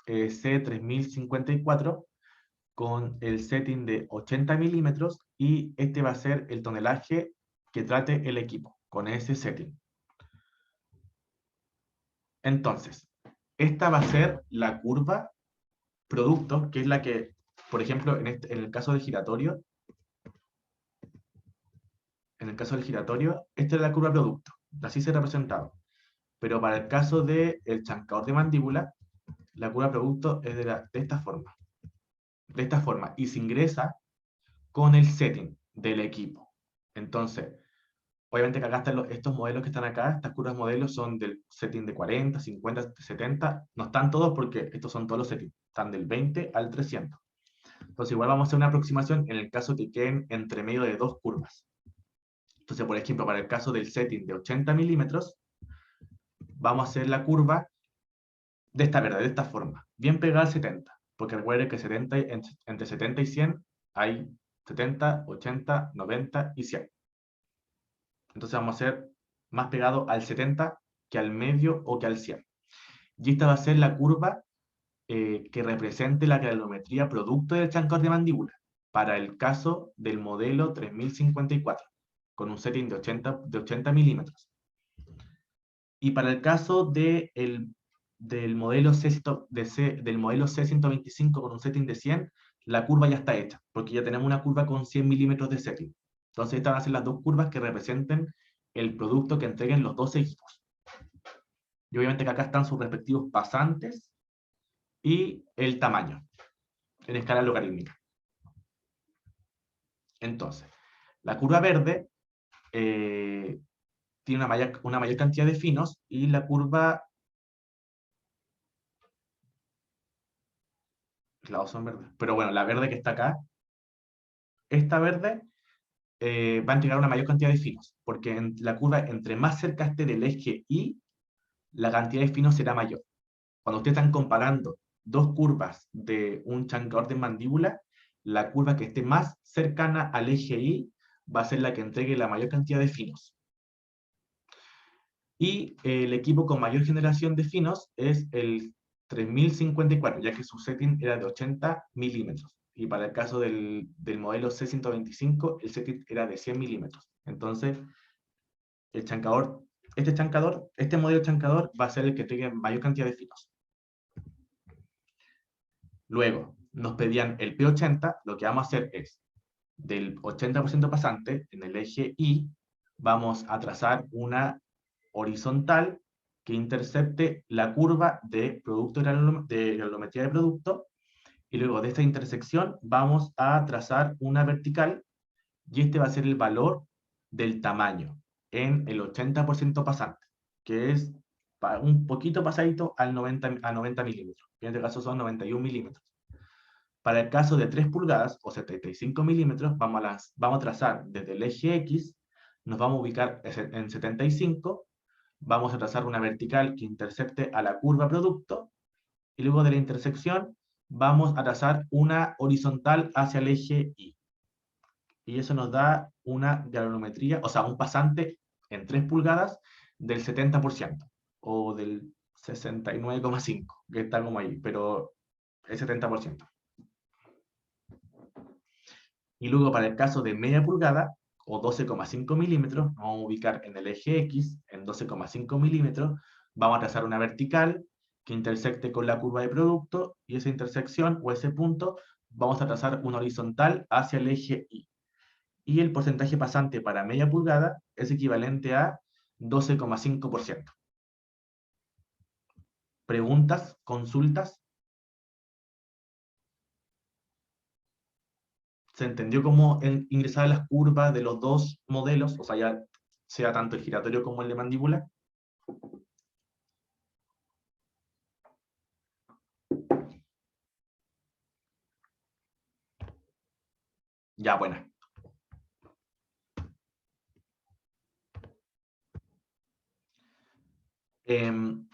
C3054 con el setting de 80 milímetros y este va a ser el tonelaje que trate el equipo, con ese setting. Entonces, esta va a ser la curva producto, que es la que, por ejemplo, en el caso del giratorio, esta es la curva producto, así se ha representado. Pero para el caso del chancador de mandíbula, la curva producto es de esta forma. De esta forma, y se ingresa con el setting del equipo. Entonces, obviamente que acá están estos modelos que están acá, estas curvas modelos son del setting de 40, 50, 70, no están todos porque estos son todos los settings, están del 20 al 300. Entonces igual vamos a hacer una aproximación en el caso que queden entre medio de dos curvas. Entonces, por ejemplo, para el caso del setting de 80 milímetros, vamos a hacer la curva de esta verdad, de esta forma, bien pegada al 70, porque recuerden que entre 70 y 100 hay 70, 80, 90 y 100. Entonces vamos a hacer más pegado al 70 que al medio o que al 100. Y esta va a ser la curva que represente la granulometría producto del chancador de mandíbula, para el caso del modelo 3054, con un setting de 80 milímetros. Y para el caso del modelo C125 con un setting de 100, la curva ya está hecha, porque ya tenemos una curva con 100 milímetros de setting. Entonces estas van a ser las dos curvas que representen el producto que entreguen los dos equipos. Y obviamente que acá están sus respectivos pasantes y el tamaño, en escala logarítmica. Entonces, la curva verde tiene una mayor cantidad de finos, y la curva... Los lados son verdes. Pero bueno, la verde que está acá, esta verde, va a entregar una mayor cantidad de finos, porque en la curva, entre más cerca esté del eje Y, la cantidad de finos será mayor. Cuando ustedes están comparando dos curvas de un chancador de mandíbula, la curva que esté más cercana al eje Y va a ser la que entregue la mayor cantidad de finos. Y el equipo con mayor generación de finos es el 3054, ya que su setting era de 80 milímetros. Y para el caso del modelo C125, el setting era de 100 milímetros. Entonces, el chancador, este modelo chancador va a ser el que tenga mayor cantidad de finos. Luego, nos pedían el P80, lo que vamos a hacer es, del 80% pasante, en el eje Y, vamos a trazar una horizontal que intercepte la curva de producto de granulometría de producto, y luego de esta intersección vamos a trazar una vertical, y este va a ser el valor del tamaño en el 80% pasante, que es un poquito pasadito a 90 milímetros, que en este caso son 91 milímetros. Para el caso de 3 pulgadas o 75 milímetros, vamos a trazar desde el eje X, nos vamos a ubicar en 75, vamos a trazar una vertical que intercepte a la curva producto, y luego de la intersección vamos a trazar una horizontal hacia el eje Y. Y eso nos da una granulometría, o sea, un pasante en 3 pulgadas del 70%, o del 69,5%, que está como ahí, pero el 70%. Y luego para el caso de media pulgada, o 12,5 milímetros, vamos a ubicar en el eje X, en 12,5 milímetros, vamos a trazar una vertical que intersecte con la curva de producto, y esa intersección, o ese punto, vamos a trazar una horizontal hacia el eje Y. Y el porcentaje pasante para media pulgada es equivalente a 12,5%. ¿Preguntas? ¿Consultas? ¿Se entendió cómo ingresar las curvas de los dos modelos? O sea, ya sea tanto el giratorio como el de mandíbula. Ya, buena.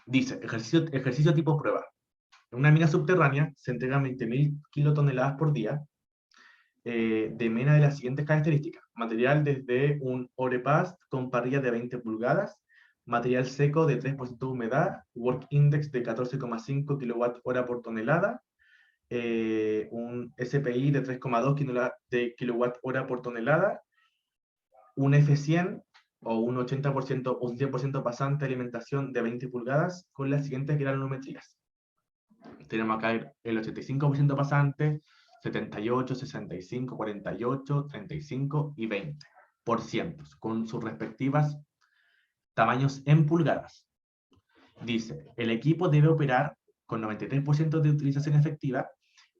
Dice, ejercicio tipo prueba. En una mina subterránea se entregan 20.000 kilotoneladas por día de mena de las siguientes características: material desde un Orepast con parrilla de 20 pulgadas, material seco de 3% de humedad, work index de 14,5 kWh por tonelada, un SPI de 3,2 kWh por tonelada, un F100 o un 80% o un 100% pasante de alimentación de 20 pulgadas con las siguientes granulometrías. Tenemos acá el 85% pasante, 78, 65, 48, 35 y 20%, con sus respectivas tamaños en pulgadas. Dice, el equipo debe operar con 93% de utilización efectiva.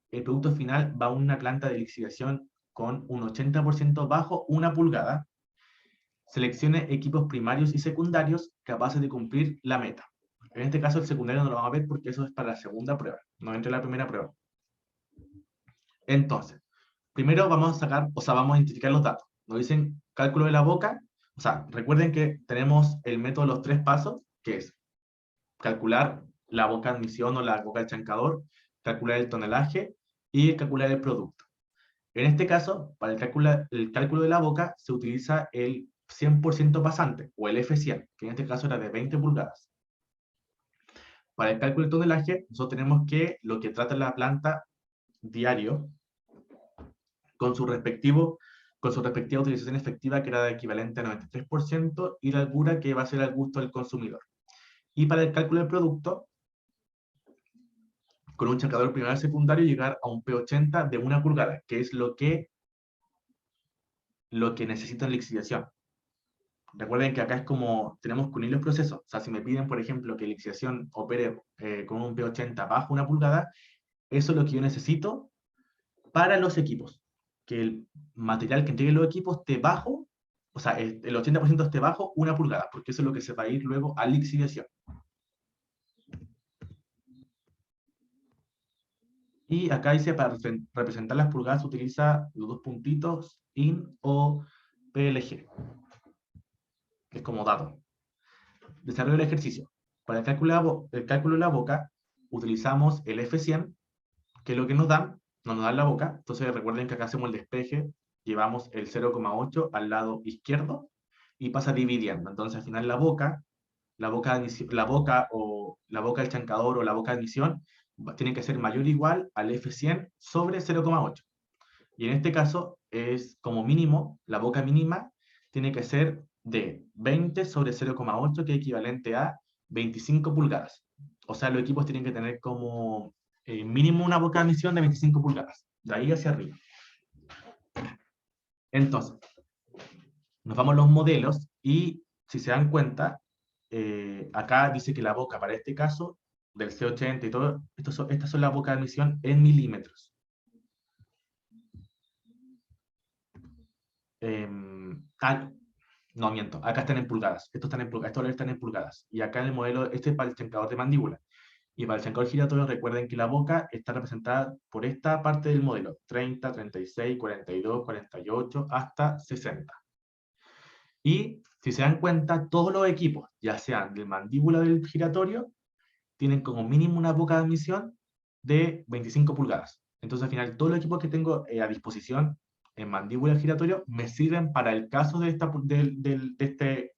El producto final va a una planta de lixiviación con un 80% bajo 1 pulgada. Seleccione equipos primarios y secundarios capaces de cumplir la meta. En este caso el secundario no lo vamos a ver porque eso es para la segunda prueba, no entra en la primera prueba. Entonces, primero vamos a sacar, o sea, vamos a identificar los datos. Nos dicen cálculo de la boca, O sea, recuerden que tenemos el método de los 3 pasos, que es calcular la boca de admisión o la boca del chancador, calcular el tonelaje y calcular el producto. En este caso, para el cálculo de la boca, se utiliza el 100% pasante, o el F100, que en este caso era de 20 pulgadas. Para el cálculo del tonelaje, nosotros tenemos que lo que trata la planta diario, con su respectiva utilización efectiva, que era equivalente a 93%, y la holgura, que va a ser al gusto del consumidor. Y para el cálculo del producto, con un chancador primario y secundario, llegar a un P80 de 1 pulgada, que es lo que necesita en lixiviación. Recuerden que acá es como, tenemos que unir los procesos. O sea, si me piden, por ejemplo, que lixiviación opere con un P80 bajo 1 pulgada, eso es lo que yo necesito para los equipos. Que el material que entreguen los equipos esté bajo, o sea, el 80% esté bajo 1 pulgada, porque eso es lo que se va a ir luego a lixiviación. Y acá dice, para representar las pulgadas, se utiliza los 2 puntitos IN o PLG. Es como dato. Desarrollo del ejercicio. Para el cálculo de la boca, utilizamos el F100, que es lo que nos dan la boca. Entonces recuerden que acá hacemos el despeje, llevamos el 0,8 al lado izquierdo y pasa dividiendo. Entonces al final la boca del chancador o la boca de admisión tiene que ser mayor o igual al F100 sobre 0,8. Y en este caso es como mínimo, la boca mínima tiene que ser de 20 sobre 0,8, que es equivalente a 25 pulgadas. O sea, los equipos tienen que tener como mínimo una boca de admisión de 25 pulgadas, de ahí hacia arriba. Entonces, nos vamos a los modelos y si se dan cuenta, acá dice que la boca para este caso, del C80 y todo, estas son las bocas de admisión en milímetros. No, miento, acá están en pulgadas, estos están en pulgadas, y acá en el modelo, este es para el chancador de mandíbula, y para el chancador giratorio recuerden que la boca está representada por esta parte del modelo, 30, 36, 42, 48, hasta 60. Y si se dan cuenta, todos los equipos, ya sean del mandíbula o del giratorio, tienen como mínimo una boca de admisión de 25 pulgadas. Entonces al final todos los equipos que tengo a disposición en mandíbula giratorio me sirven para el caso de esta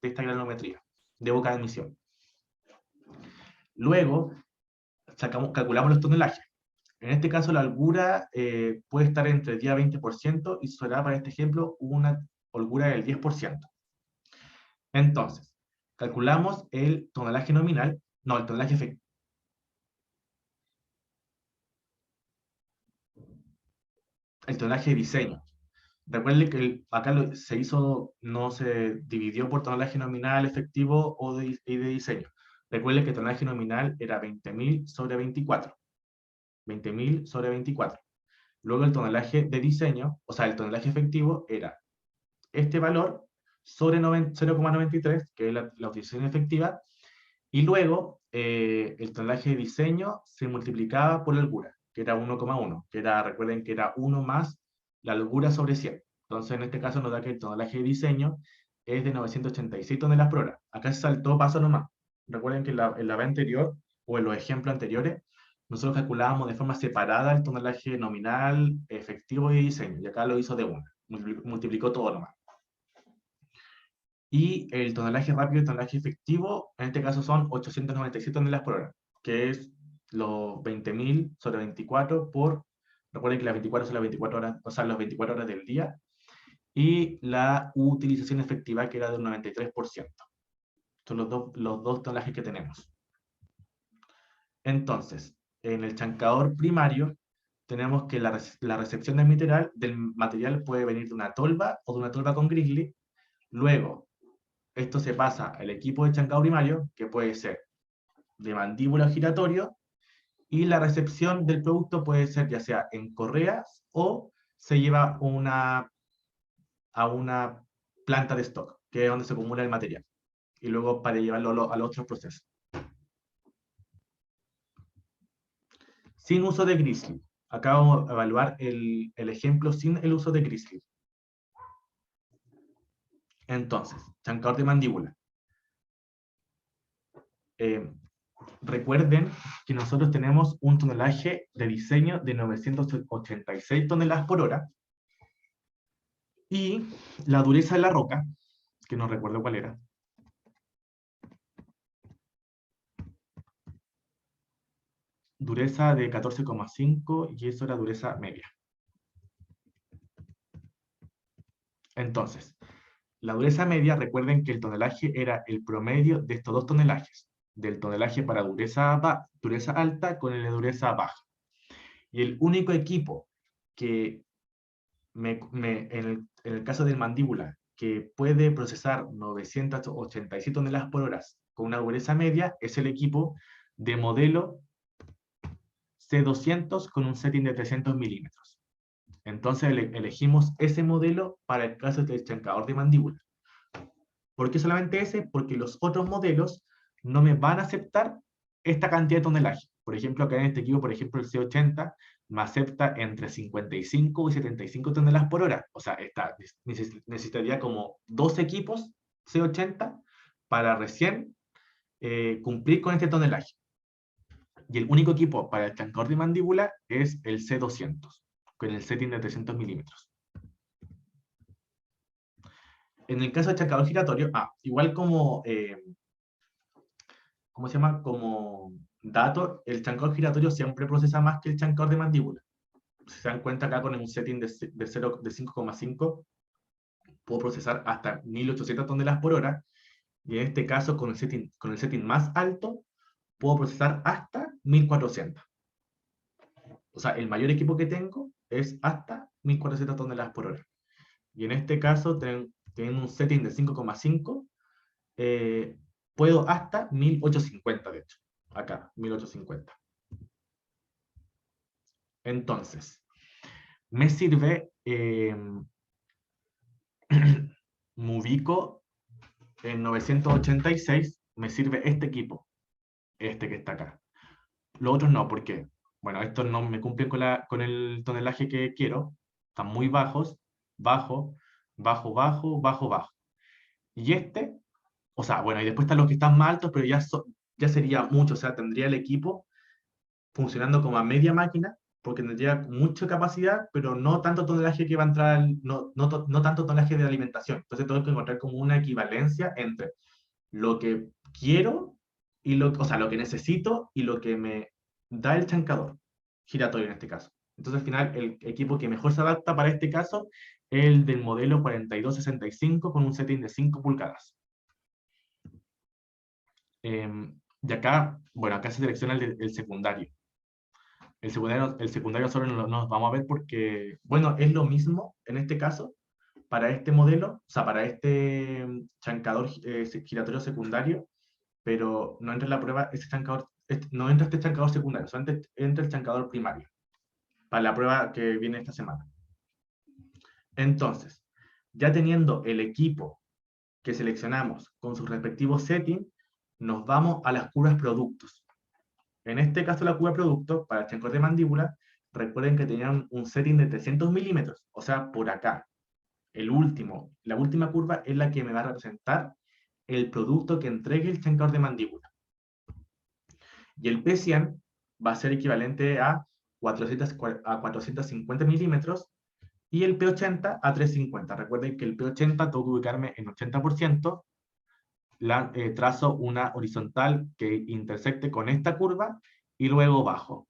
granulometría de boca de admisión. Luego calculamos los tonelajes. En este caso la holgura puede estar entre el 10 a 20% y será para este ejemplo una holgura del 10%. Entonces, calculamos el tonelaje nominal, no, el tonelaje efectivo. El tonelaje de diseño. Recuerden que acá no se dividió por tonelaje nominal, efectivo y de diseño. Recuerden que el tonelaje nominal era 20.000 sobre 24. 20.000 sobre 24. Luego el tonelaje de diseño, o sea, el tonelaje efectivo era este valor sobre 0,93, que es la utilización efectiva, y luego el tonelaje de diseño se multiplicaba por la holgura, que era 1,1, recuerden que era 1 más la holgura sobre 100. Entonces en este caso nos da que el tonelaje de diseño es de 986 toneladas por hora. Acá se saltó paso nomás. Recuerden que en la vez anterior, o en los ejemplos anteriores, nosotros calculábamos de forma separada el tonelaje nominal, efectivo y diseño, y acá lo hizo de una, multiplicó todo nomás. Y el tonelaje rápido y el tonelaje efectivo, en este caso son 897 toneladas por hora, que es los 20.000 sobre 24 por, recuerden que las 24 son las 24 horas, o sea, las 24 horas del día, y la utilización efectiva, que era del 93%. Son los dos tonelajes que tenemos. Entonces, en el chancador primario, tenemos que la recepción del material puede venir de una tolva o de una tolva con grizzly. Luego, esto se pasa al equipo de chancador primario, que puede ser de mandíbula giratorio, y la recepción del producto puede ser ya sea en correas o se lleva a una planta de stock, que es donde se acumula el material, y luego para llevarlo a los otros procesos. Sin uso de grizzly. Acá vamos a evaluar el ejemplo sin el uso de grizzly. Entonces, chancador de mandíbula. Recuerden que nosotros tenemos un tonelaje de diseño de 986 toneladas por hora, y la dureza de la roca, que no recuerdo cuál era, dureza de 14,5, y eso era dureza media. Entonces, la dureza media, recuerden que el tonelaje era el promedio de estos dos tonelajes, del tonelaje para dureza alta con el de dureza baja. Y el único equipo que en el caso del mandíbula, que puede procesar 987 toneladas por hora con una dureza media, es el equipo de modelo C200 con un setting de 300 milímetros. Entonces elegimos ese modelo para el caso del chancador de mandíbula. ¿Por qué solamente ese? Porque los otros modelos no me van a aceptar esta cantidad de tonelaje. Por ejemplo, acá en este equipo, por ejemplo, el C80 me acepta entre 55 y 75 toneladas por hora. O sea, necesitaría como 2 equipos C80 para recién cumplir con este tonelaje. Y el único equipo para el chancador de mandíbula es el C200, con el setting de 300 milímetros. En el caso del chancador giratorio, igual como, ¿cómo se llama? Como dato, el chancador giratorio siempre procesa más que el chancador de mandíbula. Si se dan cuenta acá con un setting de 5,5, puedo procesar hasta 1800 toneladas por hora, y en este caso con el setting más alto, puedo procesar hasta 1400. O sea, el mayor equipo que tengo es hasta 1400 toneladas por hora. Y en este caso, teniendo un setting de 5,5, puedo hasta 1850, de hecho. Acá, 1850. Entonces, me sirve, me ubico en 986, me sirve este equipo, este que está acá. Los otros no, porque, bueno, estos no me cumplen con el tonelaje que quiero, están muy bajos, bajo, bajo, bajo, bajo, bajo. Y este, o sea, bueno, y después están los que están más altos, pero ya sería mucho, o sea, tendría el equipo funcionando como a media máquina, porque tendría mucha capacidad, pero no tanto tonelaje que va a entrar, no tanto tonelaje de alimentación. Entonces tengo que encontrar como una equivalencia entre lo que quiero, o sea, lo que necesito y lo que me da el chancador giratorio en este caso. Entonces al final el equipo que mejor se adapta para este caso es el del modelo 4265 con un setting de 5 pulgadas. Y acá, bueno, acá se selecciona el secundario. El secundario solo no nos vamos a ver porque, bueno, es lo mismo en este caso, para este modelo, o sea, para este chancador giratorio secundario, pero no entra en la prueba no entra este chancador secundario, solamente entra el chancador primario, para la prueba que viene esta semana. Entonces, ya teniendo el equipo que seleccionamos con sus respectivos settings, nos vamos a las curvas productos. En este caso, la curva producto, para el chancador de mandíbula, recuerden que tenían un setting de 300 milímetros, o sea, por acá. La última curva es la que me va a representar el producto que entregue el chancador de mandíbula. Y el P100 va a ser equivalente a 450 milímetros, y el P80 a 350. Recuerden que el P80 tengo que ubicarme en 80%, trazo una horizontal que intersecte con esta curva, y luego bajo.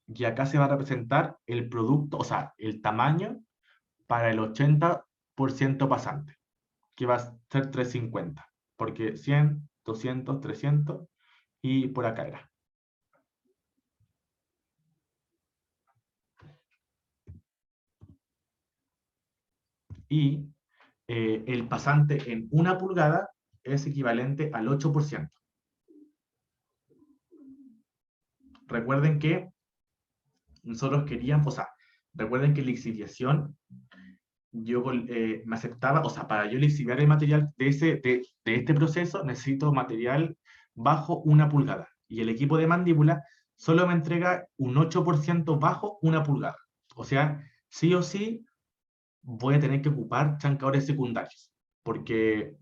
Y acá se va a representar el producto, o sea, el tamaño para el 80% pasante, que va a ser 350, porque 100, 200, 300, y por acá era. Y el pasante en 1 pulgada es equivalente al 8%. Recuerden que nosotros queríamos, o sea, recuerden que la lixiviación, yo me aceptaba, o sea, para yo lixiviar el material de este proceso, necesito material bajo 1 pulgada. Y el equipo de mandíbula solo me entrega un 8% bajo 1 pulgada. O sea, sí o sí, voy a tener que ocupar chancadores secundarios. porque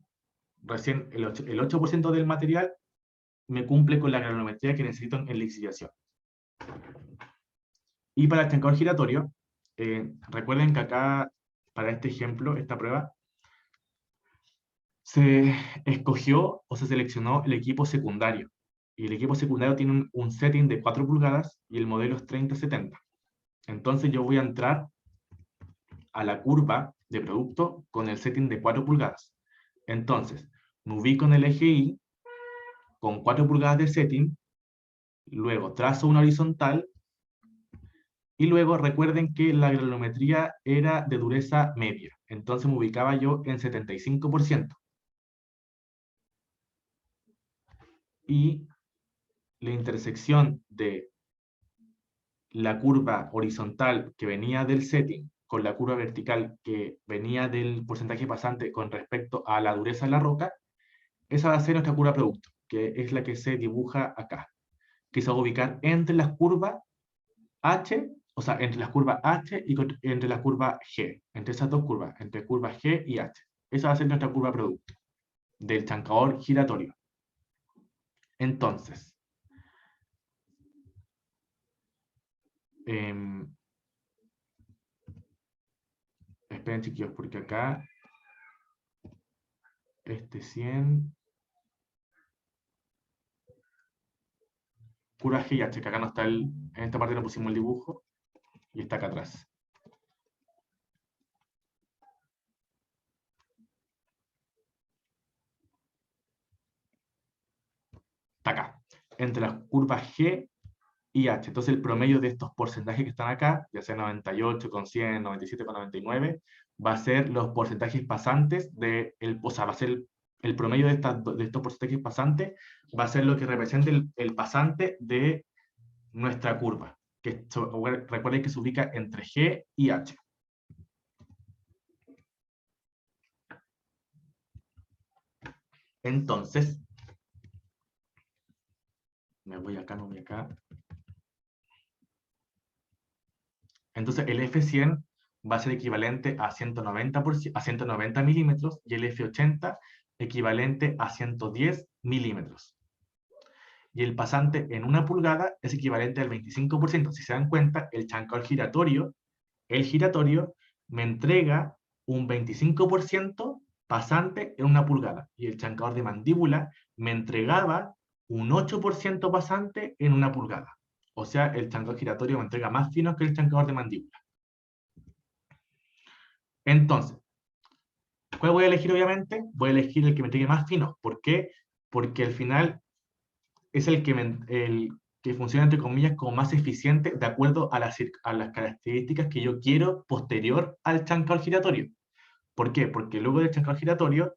recién el 8% del material me cumple con la granulometría que necesito en lixiviación. Y para el estancador giratorio, recuerden que acá, para este ejemplo, esta prueba, se escogió o se seleccionó el equipo secundario. Y el equipo secundario tiene un setting de 4 pulgadas y el modelo es 30-70. Entonces yo voy a entrar a la curva de producto con el setting de 4 pulgadas. Entonces, me ubico en el eje Y con 4 pulgadas de setting, luego trazo una horizontal, y luego recuerden que la granulometría era de dureza media, entonces me ubicaba yo en 75%. Y la intersección de la curva horizontal que venía del setting con la curva vertical que venía del porcentaje pasante con respecto a la dureza de la roca, esa va a ser nuestra curva producto, que es la que se dibuja acá, que se va a ubicar entre las curvas H, o sea, entre las curvas H y entre la curva G, entre esas dos curvas, entre curva G y H. Esa va a ser nuestra curva producto del chancador giratorio. Entonces, esperen, chiquillos, porque acá este 100 curva G y H, que acá no está en esta parte no pusimos el dibujo y está acá atrás. Está acá, entre las curvas G y H. Entonces el promedio de estos porcentajes que están acá, ya sea 98 con 100, 97 con 99, va a ser los porcentajes pasantes o sea, va a ser el promedio de estos porcentajes pasantes, va a ser lo que representa el pasante de nuestra curva, que recuerden que se ubica entre G y H. Entonces, me voy acá, no voy acá. Entonces el F100 va a ser equivalente a 190 milímetros y el F80 equivalente a 110 milímetros. Y el pasante en 1 pulgada es equivalente al 25%. Si se dan cuenta, el chancador giratorio, me entrega un 25% pasante en 1 pulgada. Y el chancador de mandíbula me entregaba un 8% pasante en 1 pulgada. O sea, el chancador giratorio me entrega más finos que el chancador de mandíbula. Entonces, ¿cuál voy a elegir? Obviamente, voy a elegir el que me entregue más fino. ¿Por qué? Porque al final es el que funciona, entre comillas, como más eficiente de acuerdo a las características que yo quiero posterior al chancador giratorio. ¿Por qué? Porque luego del chancador giratorio,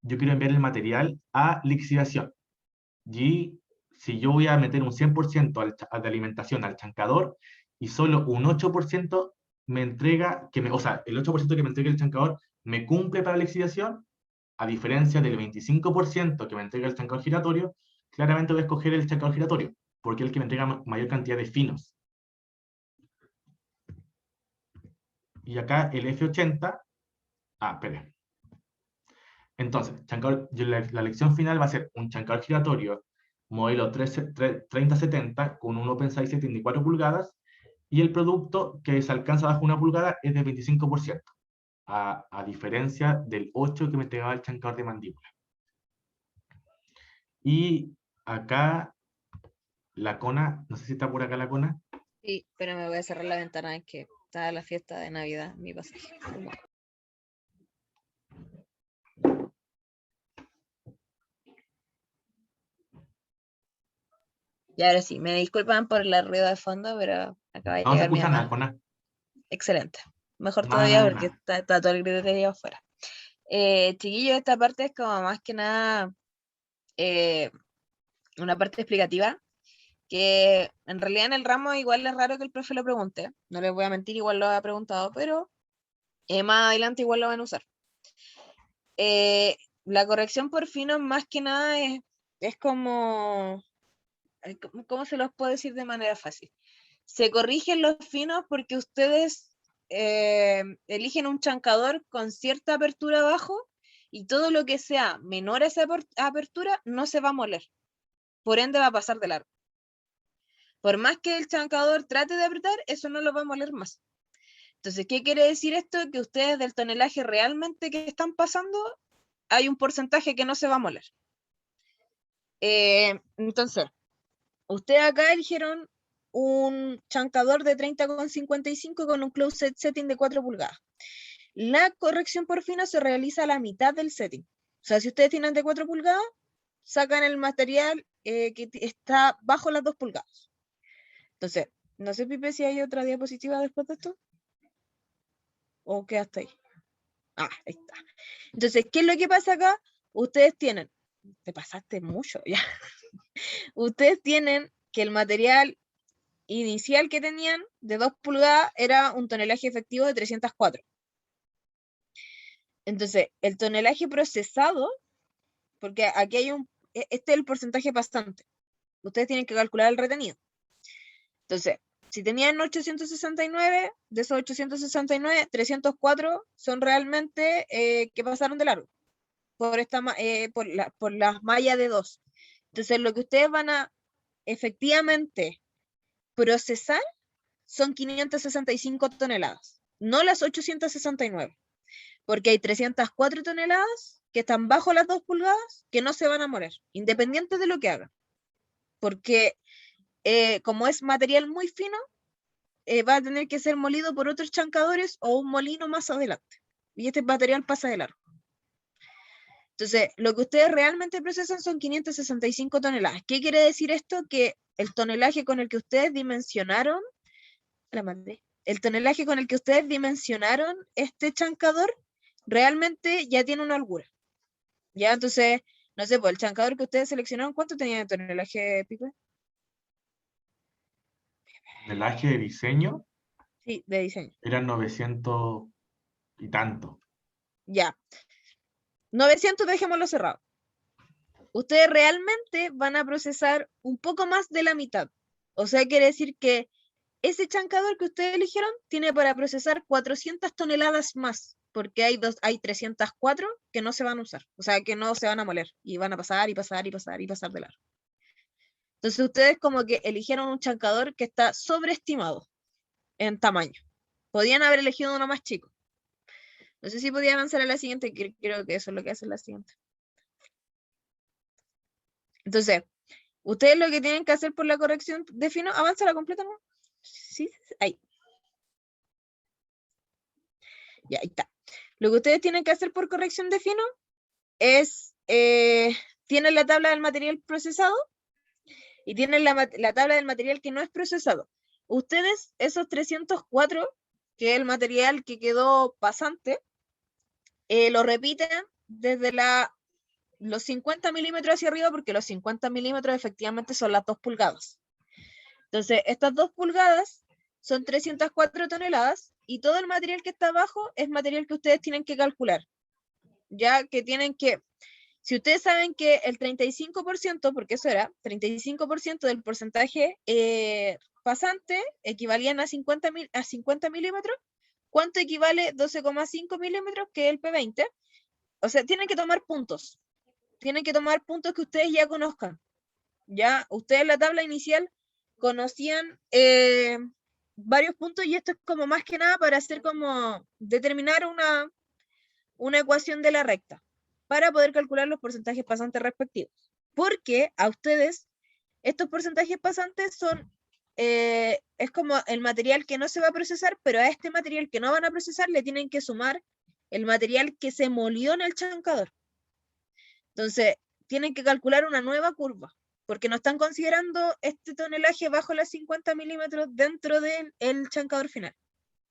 yo quiero enviar el material a lixiviación. Y si yo voy a meter un 100% de alimentación al chancador y solo un 8% me entrega, o sea, el 8% que me entrega el chancador me cumple para la lixiviación, a diferencia del 25% que me entrega el chancador giratorio, claramente voy a escoger el chancador giratorio, porque es el que me entrega mayor cantidad de finos. Y acá el F80, espera. Entonces, la lección final va a ser un chancador giratorio modelo 3070 con un open size setting de 4 pulgadas y el producto que se alcanza bajo 1 pulgada es de 25%, a diferencia del 8% que me entregaba el chancador de mandíbula. Y acá la cona, no sé si está por acá la cona. Sí, pero me voy a cerrar la ventana, es que está la fiesta de Navidad, mi pasaje. Y ahora sí, me disculpan por la ruido de fondo, pero acaba de No se llegar mi escucha nada, mamá. cona. Excelente. Mejor todavía porque Nada. está todo el grito de ahí afuera. Chiquillos, esta parte es como más que nada una parte explicativa, que en realidad en el ramo igual es raro que el profe lo pregunte. No les voy a mentir, igual lo ha preguntado, pero más adelante igual lo van a usar. La corrección por finos más que nada es como, ¿cómo se los puedo decir de manera fácil? Se corrigen los finos porque ustedes eligen un chancador con cierta apertura abajo y todo lo que sea menor a esa apertura no se va a moler. Por ende va a pasar de largo. Por más que el chancador trate de apretar, eso no lo va a moler más. Entonces, ¿qué quiere decir esto? Que ustedes del tonelaje realmente que están pasando, hay un porcentaje que no se va a moler. Entonces, ustedes acá eligieron un chancador de 30,55 con un closed setting de 4 pulgadas. La corrección por fino se realiza a la mitad del setting. O sea, si ustedes tienen de 4 pulgadas, sacan el material que está bajo las 2 pulgadas. Entonces, no sé, Pipe, si hay otra diapositiva después de esto. ¿O qué hasta ahí? Ah, ahí está. Entonces, ¿qué es lo que pasa acá? Ustedes tienen, te pasaste mucho ya. Ustedes tienen que el material inicial que tenían de 2 pulgadas era un tonelaje efectivo de 304. Entonces, el tonelaje procesado, porque aquí hay este es el porcentaje pasante. Ustedes tienen que calcular el retenido. Entonces, si tenían 869, de esos 869, 304 son realmente que pasaron de largo por las mallas de 2. Entonces, lo que ustedes van a efectivamente procesar son 565 toneladas, no las 869, porque hay 304 toneladas que están bajo las 2 pulgadas que no se van a moler, independiente de lo que hagan. Porque como es material muy fino, va a tener que ser molido por otros chancadores o un molino más adelante. Y este material pasa de largo. Entonces, lo que ustedes realmente procesan son 565 toneladas. ¿Qué quiere decir esto? Que el tonelaje con el que ustedes dimensionaron, el tonelaje con el que ustedes dimensionaron este chancador, realmente ya tiene una holgura. Ya, entonces, no sé, pues el chancador que ustedes seleccionaron, ¿cuánto tenía de tonelaje, Pipe? Tonelaje de diseño Sí, de diseño. eran 900 y tanto. Ya. 900 dejémoslo cerrado. Ustedes realmente van a procesar un poco más de la mitad. O sea, quiere decir que ese chancador que ustedes eligieron tiene para procesar 400 toneladas más, porque hay 304 que no se van a usar, o sea, que no se van a moler, y van a pasar y pasar y pasar y pasar de largo. Entonces ustedes como que eligieron un chancador que está sobreestimado en tamaño. Podían haber elegido uno más chico. No sé si podía avanzar a la siguiente, creo que eso es lo que hace la siguiente. Entonces, ustedes lo que tienen que hacer por la corrección de fino, avanza la completa, ¿no? Sí, ahí. Ya, ahí está. Lo que ustedes tienen que hacer por corrección de fino es, tienen la tabla del material procesado y tienen la tabla del material que no es procesado. Ustedes, esos 304, que es el material que quedó pasante, lo repiten desde los 50 milímetros hacia arriba, porque los 50 milímetros efectivamente son las 2 pulgadas. Entonces, estas 2 pulgadas son 304 toneladas y todo el material que está abajo es material que ustedes tienen que calcular. Ya que tienen que, si ustedes saben que el 35%, porque eso era, 35% del porcentaje pasante equivalían a 50 milímetros, ¿cuánto equivale 12,5 milímetros, que es el P20? O sea, tienen que tomar puntos. Tienen que tomar puntos que ustedes ya conozcan. Ya, ustedes en la tabla inicial conocían varios puntos y esto es como más que nada para hacer como determinar una ecuación de la recta para poder calcular los porcentajes pasantes respectivos. Porque a ustedes estos porcentajes pasantes son, es como el material que no se va a procesar, pero a este material que no van a procesar le tienen que sumar el material que se molió en el chancador. Entonces, tienen que calcular una nueva curva, porque no están considerando este tonelaje bajo las 50 milímetros dentro del chancador final.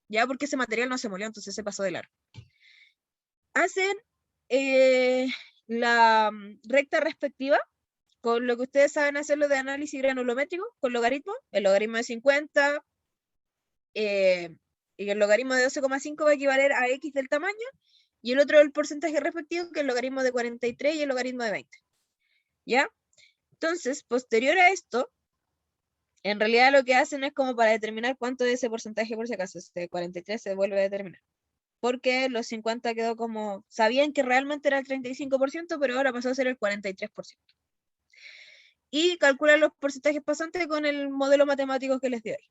Ya, porque ese material no se molió, entonces se pasó de largo. Hacen la recta respectiva con lo que ustedes saben hacerlo de análisis granulométrico, con logaritmo, el logaritmo de 50 y el logaritmo de 12,5 va a equivaler a x del tamaño, y el otro el porcentaje respectivo, que es el logaritmo de 43 y el logaritmo de 20. ¿Ya? Entonces, posterior a esto, en realidad lo que hacen es como para determinar cuánto es ese porcentaje, por si acaso, este 43 se vuelve a determinar. porque los 50 quedó como, sabían que realmente era el 35%, pero ahora pasó a ser el 43%. Y calculan los porcentajes pasantes con el modelo matemático que les di ahí.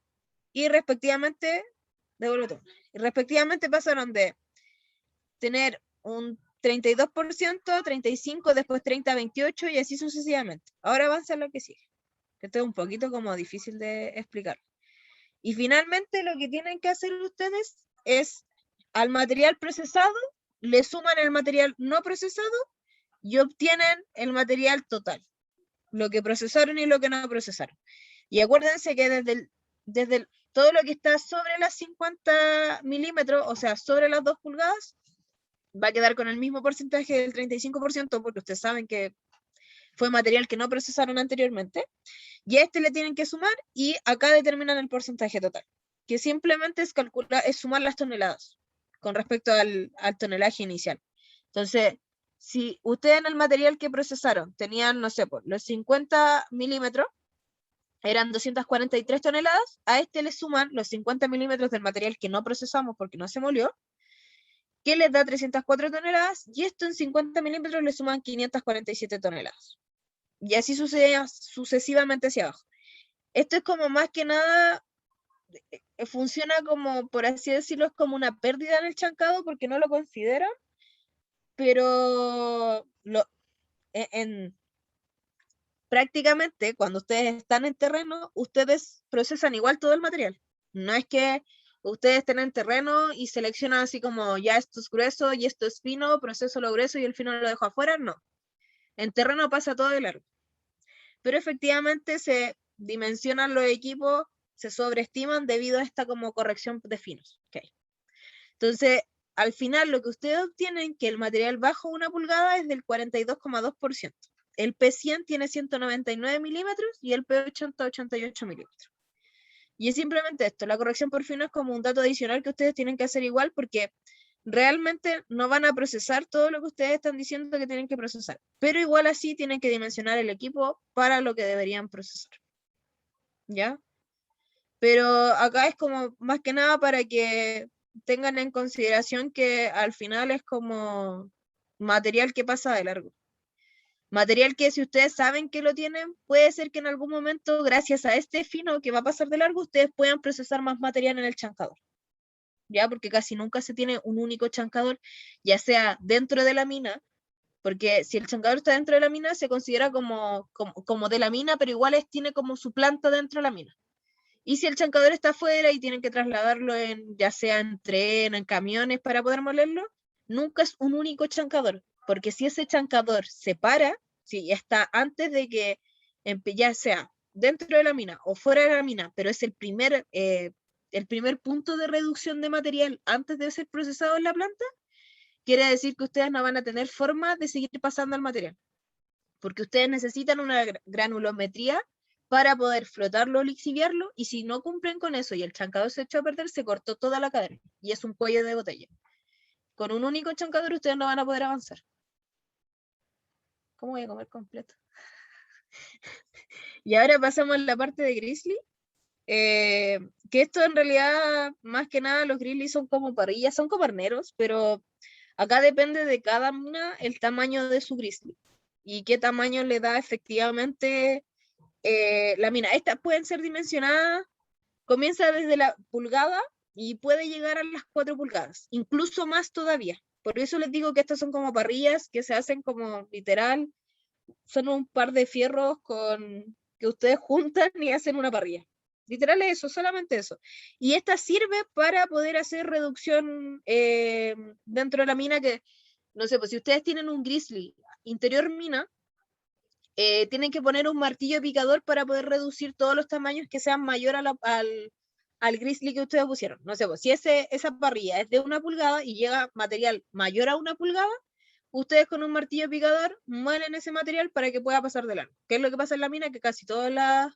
Y respectivamente, pasaron de tener un 32%, 35%, después 30%, 28% y así sucesivamente. Ahora avanza lo que sigue. Esto es un poquito como difícil de explicar. Y finalmente lo que tienen que hacer ustedes es al material procesado, le suman el material no procesado y obtienen el material total. Lo que procesaron y lo que no procesaron. Y acuérdense que desde todo lo que está sobre las 50 milímetros, o sea, sobre las 2 pulgadas, va a quedar con el mismo porcentaje del 35%, porque ustedes saben que fue material que no procesaron anteriormente, y a este le tienen que sumar, y acá determinan el porcentaje total, que simplemente es sumar las toneladas, con respecto al tonelaje inicial. Entonces, si ustedes en el material que procesaron tenían, no sé, por los 50 milímetros, eran 243 toneladas, a este le suman los 50 milímetros del material que no procesamos porque no se molió, que les da 304 toneladas, y esto en 50 milímetros le suman 547 toneladas. Y así sucesivamente hacia abajo. Esto es como más que nada, funciona como, por así decirlo, es como una pérdida en el chancado porque no lo consideran, pero prácticamente cuando ustedes están en terreno, ustedes procesan igual todo el material. No es que ustedes estén en terreno y seleccionan así como ya esto es grueso y esto es fino, proceso lo grueso y el fino lo dejo afuera, no. En terreno pasa todo de largo. Pero efectivamente se dimensionan los equipos, se sobreestiman debido a esta como corrección de finos. Okay. Entonces, al final lo que ustedes obtienen, que el material bajo 1 pulgada es del 42,2%. El P100 tiene 199 milímetros y el P80 88 milímetros. Y es simplemente esto, la corrección por fino es como un dato adicional que ustedes tienen que hacer igual porque realmente no van a procesar todo lo que ustedes están diciendo que tienen que procesar, pero igual así tienen que dimensionar el equipo para lo que deberían procesar. ¿Ya? Pero acá es como más que nada para que tengan en consideración que al final es como material que pasa de largo. Material que si ustedes saben que lo tienen, puede ser que en algún momento, gracias a este fino que va a pasar de largo, ustedes puedan procesar más material en el chancador. ¿Ya? Porque casi nunca se tiene un único chancador, ya sea dentro de la mina, porque si el chancador está dentro de la mina, se considera como de la mina, pero igual tiene como su planta dentro de la mina. Y si el chancador está afuera y tienen que trasladarlo ya sea en tren, en camiones para poder molerlo, nunca es un único chancador, porque si ese chancador se para, si está antes de que ya sea dentro de la mina o fuera de la mina, pero es el primer punto de reducción de material antes de ser procesado en la planta, quiere decir que ustedes no van a tener forma de seguir pasando el material, porque ustedes necesitan una granulometría para poder flotarlo o lixiviarlo, y si no cumplen con eso y el chancador se echó a perder, se cortó toda la cadena, y es un cuello de botella. Con un único chancador ustedes no van a poder avanzar. ¿Cómo voy a comer completo? Y ahora pasamos a la parte de Grizzly, que esto en realidad, más que nada, los Grizzly son como parrillas, son como arneros, pero acá depende de cada mina el tamaño de su Grizzly y qué tamaño le da efectivamente la mina. Estas pueden ser dimensionadas, comienza desde la pulgada y puede llegar a las 4 pulgadas, incluso más todavía. Por eso les digo que estas son como parrillas que se hacen como literal, son un par de fierros que ustedes juntan y hacen una parrilla. Literal es eso, solamente eso. Y esta sirve para poder hacer reducción dentro de la mina que, no sé, pues si ustedes tienen un Grizzly interior mina, tienen que poner un martillo picador para poder reducir todos los tamaños que sean mayor al Grizzly que ustedes pusieron. No sé, pues si esa parrilla es de 1 pulgada y llega material mayor a 1 pulgada, ustedes con un martillo picador muelen ese material para que pueda pasar de largo. ¿Qué es lo que pasa en la mina? Que casi todas las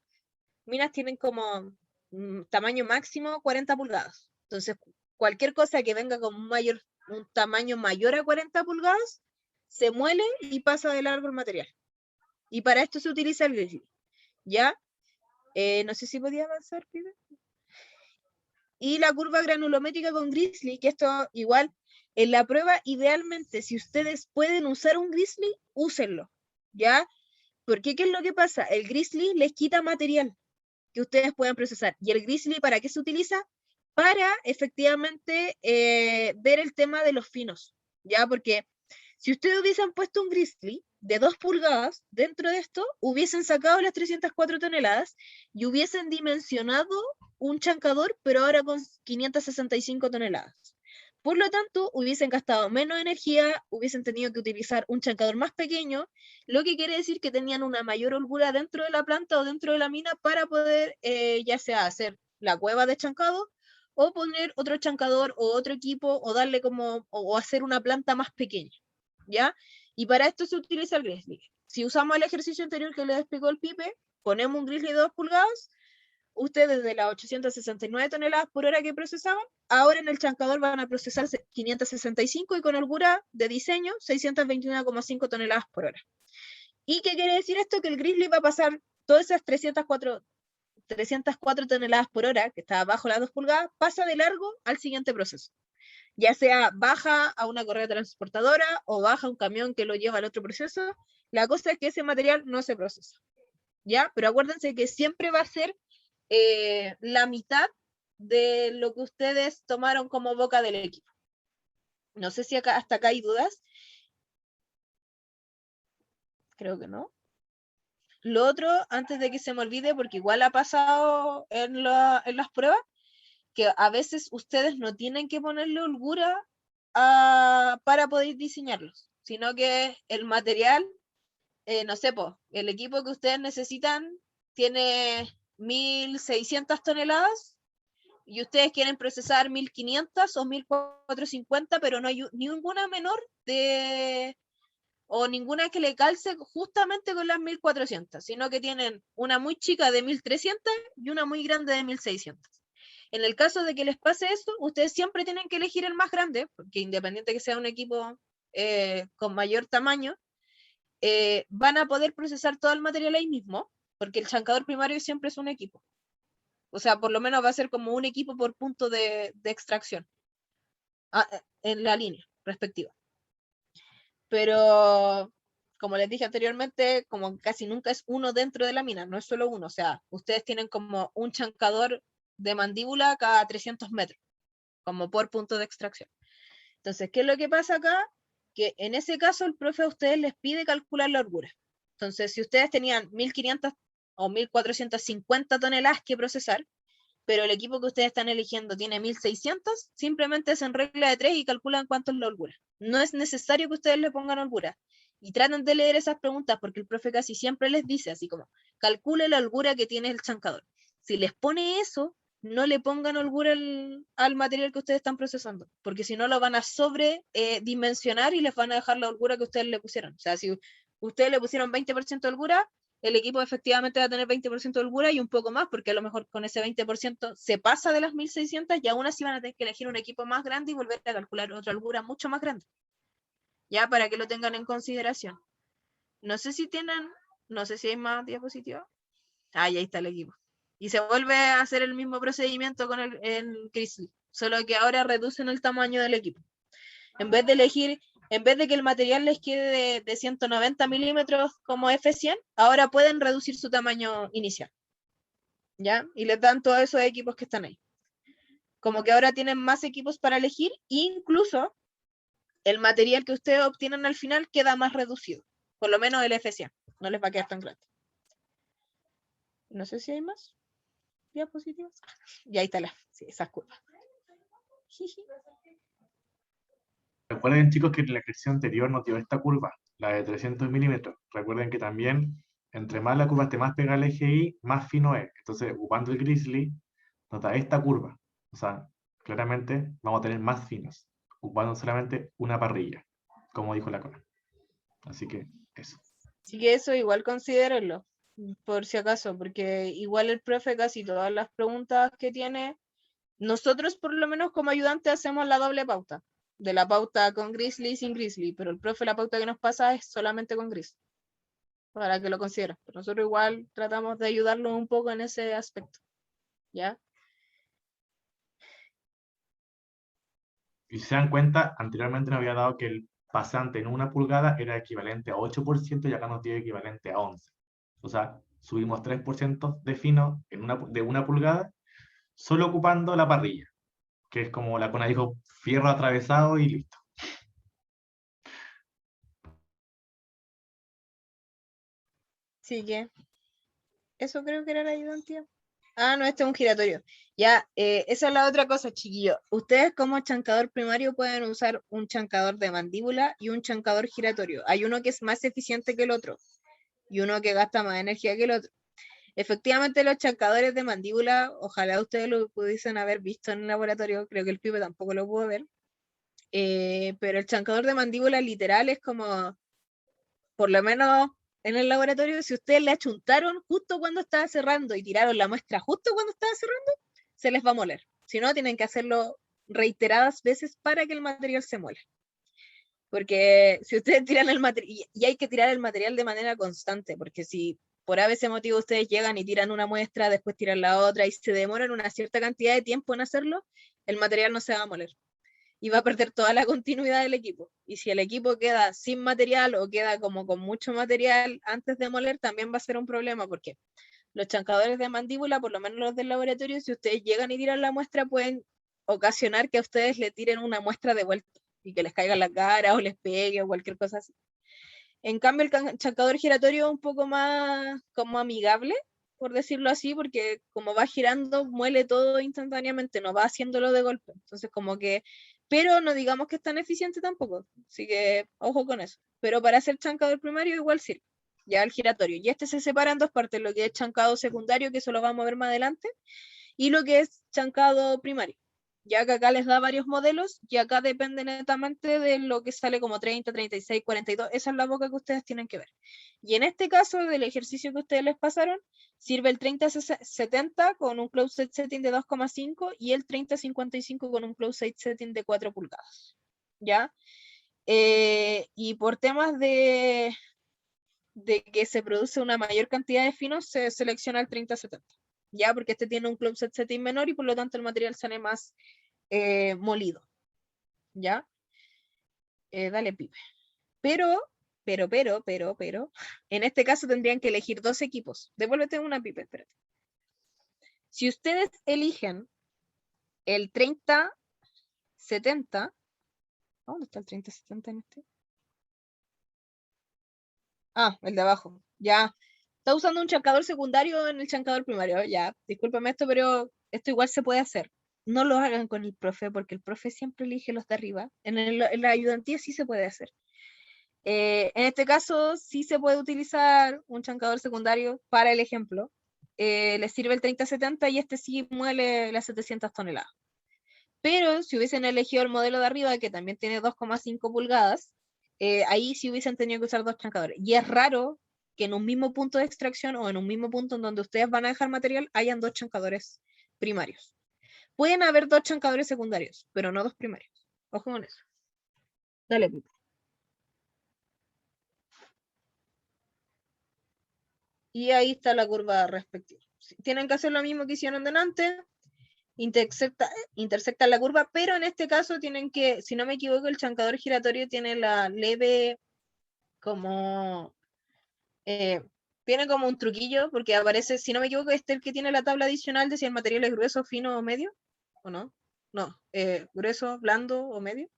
minas tienen como tamaño máximo 40 pulgadas. Entonces, cualquier cosa que venga con un tamaño mayor a 40 pulgadas, se muele y pasa de largo el material. Y para esto se utiliza el Grizzly. ¿Ya? No sé si podía avanzar, pibe. Y la curva granulométrica con Grizzly, que esto igual En la prueba, idealmente, si ustedes pueden usar un grizzly, úsenlo, ¿ya? Porque ¿qué es lo que pasa? El grizzly les quita material que ustedes puedan procesar. ¿Y el grizzly para qué se utiliza? Para efectivamente ver el tema de los finos, ¿ya? Porque si ustedes hubiesen puesto un grizzly de 2 pulgadas dentro de esto, hubiesen sacado las 304 toneladas y hubiesen dimensionado un chancador, pero ahora con 565 toneladas. Por lo tanto, hubiesen gastado menos energía, hubiesen tenido que utilizar un chancador más pequeño, lo que quiere decir que tenían una mayor holgura dentro de la planta o dentro de la mina para poder ya sea hacer la cueva de chancado o poner otro chancador o otro equipo o darle como o hacer una planta más pequeña, ¿ya? Y para esto se utiliza el grizzly. Si usamos el ejercicio anterior que les explicó el Pipe, ponemos un grizzly de 2 pulgadas, ustedes de las 869 toneladas por hora que procesaban, ahora en el chancador van a procesar 565 y con holgura de diseño 621,5 toneladas por hora. ¿Y qué quiere decir esto? Que el grizzly va a pasar todas esas 304 toneladas por hora, que está bajo las 2 pulgadas, pasa de largo al siguiente proceso. Ya sea baja a una correa transportadora o baja a un camión que lo lleva al otro proceso, la cosa es que ese material no se procesa, ¿ya? Pero acuérdense que siempre va a ser la mitad de lo que ustedes tomaron como boca del equipo. No sé si hasta acá hay dudas. Creo que no. Lo otro, antes de que se me olvide, porque igual ha pasado en las pruebas, que a veces ustedes no tienen que ponerle holgura para poder diseñarlos, sino que el material, no sé, el equipo que ustedes necesitan tiene 1.600 toneladas y ustedes quieren procesar 1.500 o 1.450, pero no hay ninguna menor o ninguna que le calce justamente con las 1.400, sino que tienen una muy chica de 1.300 y una muy grande de 1.600. En el caso de que les pase esto, ustedes siempre tienen que elegir el más grande, porque independiente que sea un equipo con mayor tamaño, van a poder procesar todo el material ahí mismo, porque el chancador primario siempre es un equipo. O sea, por lo menos va a ser como un equipo por punto de extracción en la línea respectiva. Pero, como les dije anteriormente, como casi nunca es uno dentro de la mina, no es solo uno. O sea, ustedes tienen como un chancador de mandíbula cada 300 metros, como por punto de extracción. Entonces, ¿qué es lo que pasa acá? Que en ese caso el profe a ustedes les pide calcular la holgura. Entonces, si ustedes tenían 1.500 o 1.450 toneladas que procesar, pero el equipo que ustedes están eligiendo tiene 1.600, simplemente hacen regla de 3 y calculan cuánto es la holgura. No es necesario que ustedes le pongan holgura. Y traten de leer esas preguntas porque el profe casi siempre les dice así como, calcule la holgura que tiene el chancador. Si les pone eso, no le pongan holgura al material que ustedes están procesando, porque si no lo van a sobredimensionar y les van a dejar la holgura que ustedes le pusieron. O sea, si ustedes le pusieron 20% de holgura, el equipo efectivamente va a tener 20% de holgura y un poco más, porque a lo mejor con ese 20% se pasa de las 1.600 y aún así van a tener que elegir un equipo más grande y volver a calcular otra holgura mucho más grande. Ya, para que lo tengan en consideración. No sé si hay más diapositivas. Ah, ya está el equipo. Y se vuelve a hacer el mismo procedimiento con el Grizzly, solo que ahora reducen el tamaño del equipo. En vez de que el material les quede de 190 milímetros como F100, ahora pueden reducir su tamaño inicial. ¿Ya? Y les dan todos esos equipos que están ahí. Como que ahora tienen más equipos para elegir, incluso el material que ustedes obtienen al final queda más reducido. Por lo menos el F100. No les va a quedar tan grande. No sé si hay más diapositivas. Y ahí está esas curvas. Recuerden, chicos, que en la ejercicio anterior nos dio esta curva, la de 300 milímetros. Recuerden que también, entre más la curva esté más pegada al eje Y, más fino es. Entonces, ocupando el grizzly, nos da esta curva. O sea, claramente vamos a tener más finos, ocupando solamente una parrilla, como dijo la Cona. Así que, eso. Así que eso igual considérenlo, por si acaso, porque igual el profe casi todas las preguntas que tiene, nosotros por lo menos como ayudante hacemos la doble pauta, de la pauta con grizzly y sin grizzly, pero el profe la pauta que nos pasa es solamente con grizzly, para que lo consideren. Pero nosotros igual tratamos de ayudarlo un poco en ese aspecto, ¿ya? Y si se dan cuenta, anteriormente nos había dado que el pasante en 1 pulgada era equivalente a 8% y acá nos dio equivalente a 11%. O sea, subimos 3% de fino de 1 pulgada solo ocupando la parrilla, que es como la Cona dijo, fierro atravesado y listo. Así que eso creo que era la ayudantía. Ah, no, este es un giratorio. Ya, esa es la otra cosa, chiquillos. Ustedes como chancador primario pueden usar un chancador de mandíbula y un chancador giratorio. Hay uno que es más eficiente que el otro y uno que gasta más energía que el otro. Efectivamente, los chancadores de mandíbula, ojalá ustedes lo pudiesen haber visto en el laboratorio, creo que el pibe tampoco lo pudo ver, pero el chancador de mandíbula literal es como, por lo menos en el laboratorio, si ustedes le achuntaron justo cuando estaba cerrando y tiraron la muestra justo cuando estaba cerrando, se les va a moler. Si no, tienen que hacerlo reiteradas veces para que el material se muela. Porque si ustedes tiran el material, y hay que tirar el material de manera constante, porque si por a veces motivo ustedes llegan y tiran una muestra, después tiran la otra y se demoran una cierta cantidad de tiempo en hacerlo, el material no se va a moler y va a perder toda la continuidad del equipo. Y si el equipo queda sin material o queda como con mucho material antes de moler, también va a ser un problema porque los chancadores de mandíbula, por lo menos los del laboratorio, si ustedes llegan y tiran la muestra, pueden ocasionar que a ustedes le tiren una muestra de vuelta y que les caiga en la cara o les pegue o cualquier cosa así. En cambio, el chancador giratorio es un poco más como amigable, por decirlo así, porque como va girando, muele todo instantáneamente, no va haciéndolo de golpe. Entonces, como que, pero no digamos que es tan eficiente tampoco, así que ojo con eso. Pero para hacer chancador primario igual sirve, ya el giratorio. Y este se separa en dos partes, lo que es chancado secundario, que eso lo vamos a ver más adelante, y lo que es chancado primario. Ya que acá les da varios modelos y acá depende netamente de lo que sale como 30, 36, 42. Esa es la boca que ustedes tienen que ver. Y en este caso, del ejercicio que ustedes les pasaron, sirve el 30-70 con un close setting de 2,5 y el 30-55 con un close setting de 4 pulgadas. ¿Ya? Y por temas de que se produce una mayor cantidad de finos, se selecciona el 30-70. Ya, porque este tiene un close setting menor y por lo tanto el material sale más molido. ¿Ya? Dale, pipe. Pero, en este caso tendrían que elegir dos equipos. Devuélvete una pipe, espérate. Si ustedes eligen el 30-70, ¿dónde está el 30-70 en este? Ah, el de abajo. Ya. Está usando un chancador secundario en el chancador primario. Ya, discúlpame esto, pero esto igual se puede hacer. No lo hagan con el profe, porque el profe siempre elige los de arriba. En la ayudantía sí se puede hacer. En este caso, sí se puede utilizar un chancador secundario para el ejemplo. Les sirve el 30-70 y este sí muele las 700 toneladas. Pero si hubiesen elegido el modelo de arriba, que también tiene 2,5 pulgadas, ahí sí hubiesen tenido que usar dos chancadores. Y es raro que en un mismo punto de extracción o en un mismo punto en donde ustedes van a dejar material, hayan dos chancadores primarios. Pueden haber dos chancadores secundarios, pero no dos primarios. Ojo con eso. Dale, Pipe. Y ahí está la curva respectiva. Tienen que hacer lo mismo que hicieron delante, intersectan la curva, pero en este caso tienen que, si no me equivoco, el chancador giratorio tiene la leve como tiene como un truquillo, porque aparece, si no me equivoco, este es el que tiene la tabla adicional de si el material es grueso, fino o medio, ¿o no? No, grueso, blando o medio.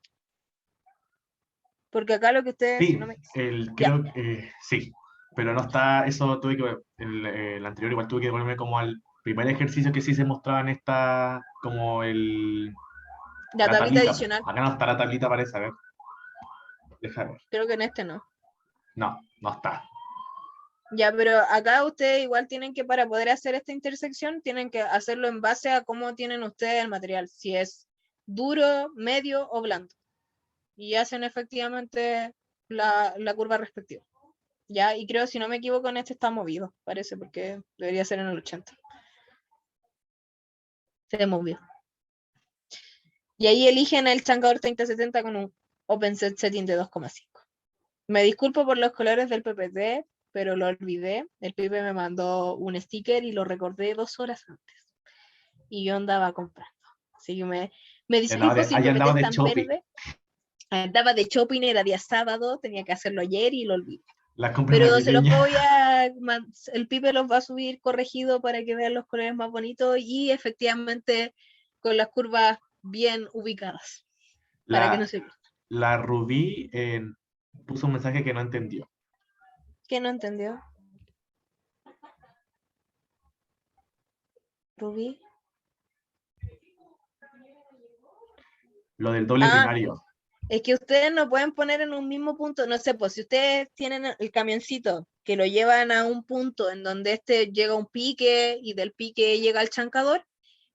Porque acá lo que ustedes, Sí, si no me... creo que sí, pero no está, eso tuve que, el anterior igual tuve que volverme como al primer ejercicio que sí se mostraba en esta, como La la tablita tablita. adicional, Acá no está la tablita, parece, a ver, déjame ver. creo que en este no. No, no está. Ya, pero acá ustedes igual tienen que, para poder hacer esta intersección, tienen que hacerlo en base a cómo tienen ustedes el material, si es duro, medio o blando. Y hacen efectivamente la curva respectiva. Ya, y creo, si no me equivoco, en este está movido, parece, porque debería ser en el 80. Se movió. Y ahí eligen el chancador 3070 con un open set setting de 2,5. Me disculpo por los colores del PPT, pero lo olvidé. El Pipe me mandó un sticker y lo recordé 2 horas antes. Y yo andaba comprando. Así que Me dice, Andaba de- ahí imposible andaba meter de tan shopping. verde. Andaba de shopping, era día sábado, tenía que hacerlo ayer y lo olvidé. Las compras Pero se los navideñas. voy el Pipe los va a subir corregido para que vean los colores más bonitos y efectivamente con las curvas bien ubicadas, para que no La, se pierda. la Rubí puso un mensaje que no entendió. ¿Qué no entendió? Rubí. Lo del doble Ah, primario. es que ustedes no pueden poner en un mismo punto, no sé, pues si ustedes tienen el camioncito que lo llevan a un punto en donde llega a un pique y del pique llega al chancador,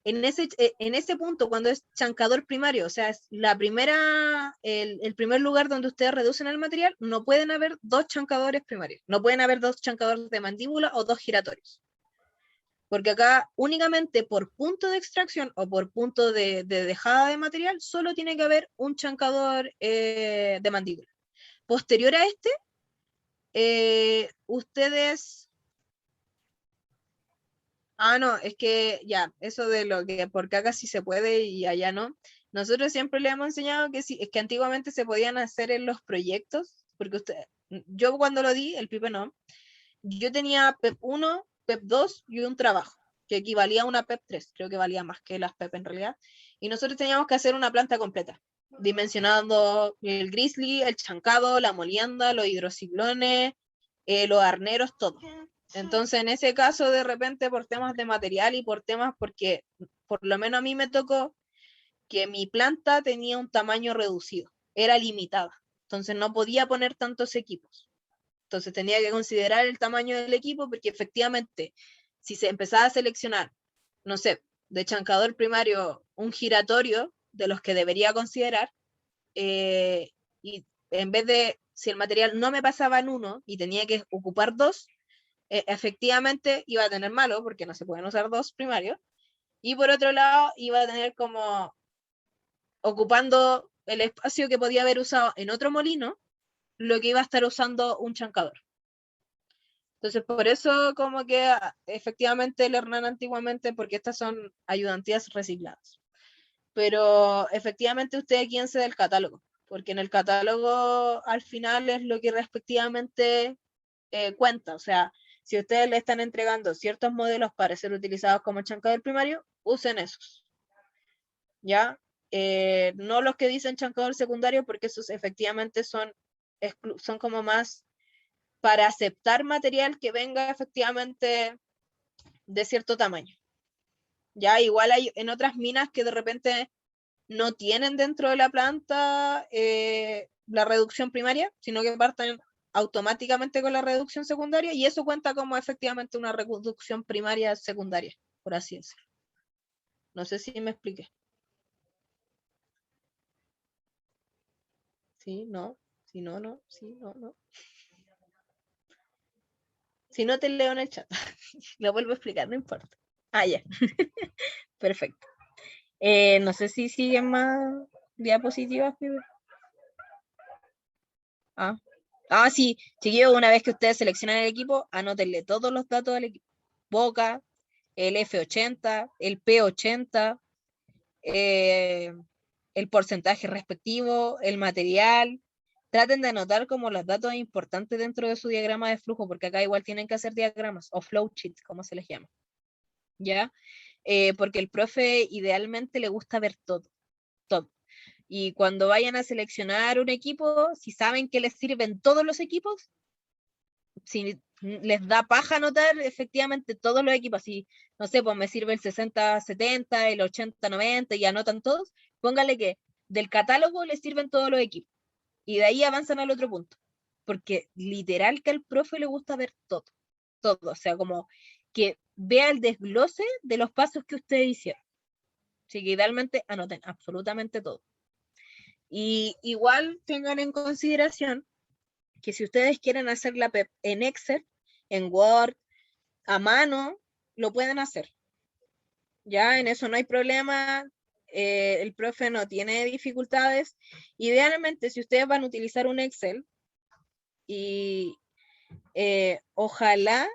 en ese punto, cuando es chancador primario, o sea, es el primer lugar donde ustedes reducen el material, no pueden haber dos chancadores primarios, no pueden haber dos chancadores de mandíbula o dos giratorios. Porque acá únicamente por punto de extracción o por punto de dejada de material, solo tiene que haber un chancador de mandíbula. Posterior a ustedes... Ah, no, es que ya, eso de lo que porque acá sí se puede y allá no. Nosotros siempre le hemos enseñado que sí, es que antiguamente se podían hacer en los proyectos, porque yo cuando lo di, el Pipe no, yo tenía PEP 1, PEP 2 y un trabajo, que equivalía a una PEP 3, creo que valía más que las PEP en realidad, y nosotros teníamos que hacer una planta completa, dimensionando el grizzly, el chancado, la molienda, los hidrociclones, los arneros, todo. Entonces, en ese caso, de repente, por temas de material y por temas, porque por lo menos a mí me tocó que mi planta tenía un tamaño reducido, era limitada, entonces no podía poner tantos equipos. Entonces tenía que considerar el tamaño del equipo porque efectivamente, si se empezaba a seleccionar, no sé, de chancador primario, un giratorio de los que debería considerar, y en vez de, si el material no me pasaba en uno y tenía que ocupar dos, efectivamente iba a tener malo porque no se pueden usar dos primarios. Y por otro lado, iba a tener como ocupando el espacio que podía haber usado en otro molino, lo que iba a estar usando un chancador. Entonces, por eso como que efectivamente el Hernán antiguamente, porque estas son ayudantías recicladas. Pero efectivamente usted guíense del catálogo, porque en el catálogo al final es lo que respectivamente cuenta. O sea, si ustedes le están entregando ciertos modelos para ser utilizados como chancador primario, usen esos. ¿Ya? No los que dicen chancador secundario, porque esos efectivamente son como más para aceptar material que venga efectivamente de cierto tamaño. Ya igual hay en otras minas que de repente no tienen dentro de la planta la reducción primaria, sino que parten automáticamente con la reducción secundaria y eso cuenta como efectivamente una reducción primaria secundaria, por así decirlo. No sé si me expliqué. Sí, no, si no, no, sí, no, no. Si no te leo en el chat, lo vuelvo a explicar, no importa. Ah, ya. Perfecto. No sé si siguen más diapositivas. Sí, chiquillos, una vez que ustedes seleccionan el equipo, anótenle todos los datos del equipo. Boca, el F80, el P80, el porcentaje respectivo, el material. Traten de anotar como los datos importantes dentro de su diagrama de flujo, porque acá igual tienen que hacer diagramas o flowcharts, como se les llama. ¿Ya? Porque el profe idealmente le gusta ver todo. Y cuando vayan a seleccionar un equipo, si saben que les sirven todos los equipos, si les da paja anotar efectivamente todos los equipos, si no sé, pues me sirve el 60-70, el 80-90 y anotan todos, póngale que del catálogo les sirven todos los equipos. Y de ahí avanzan al otro punto. Porque literal que al profe le gusta ver todo. Todo. O sea, como que vea el desglose de los pasos que ustedes hicieron. Así que idealmente anoten absolutamente todo. Y igual tengan en consideración que si ustedes quieren hacer la PEP en Excel, en Word, a mano, lo pueden hacer. Ya, en eso no hay problema. El profe no tiene dificultades. Idealmente, si ustedes van a utilizar un Excel, y ojalá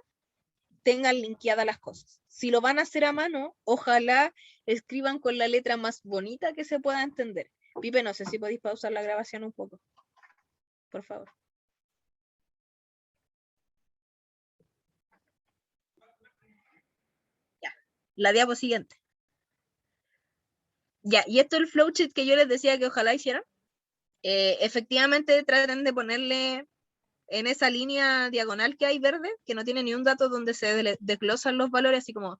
tengan linkeadas las cosas. si lo van a hacer a mano, ojalá escriban con la letra más bonita que se pueda entender. Pipe, no sé si podéis pausar la grabación un poco. Por favor. Ya, la diapo siguiente. Ya, y esto es el flowchart que yo les decía que ojalá hicieran. Efectivamente, traten de ponerle en esa línea diagonal que hay verde, que no tiene ni un dato donde se desglosan los valores, así como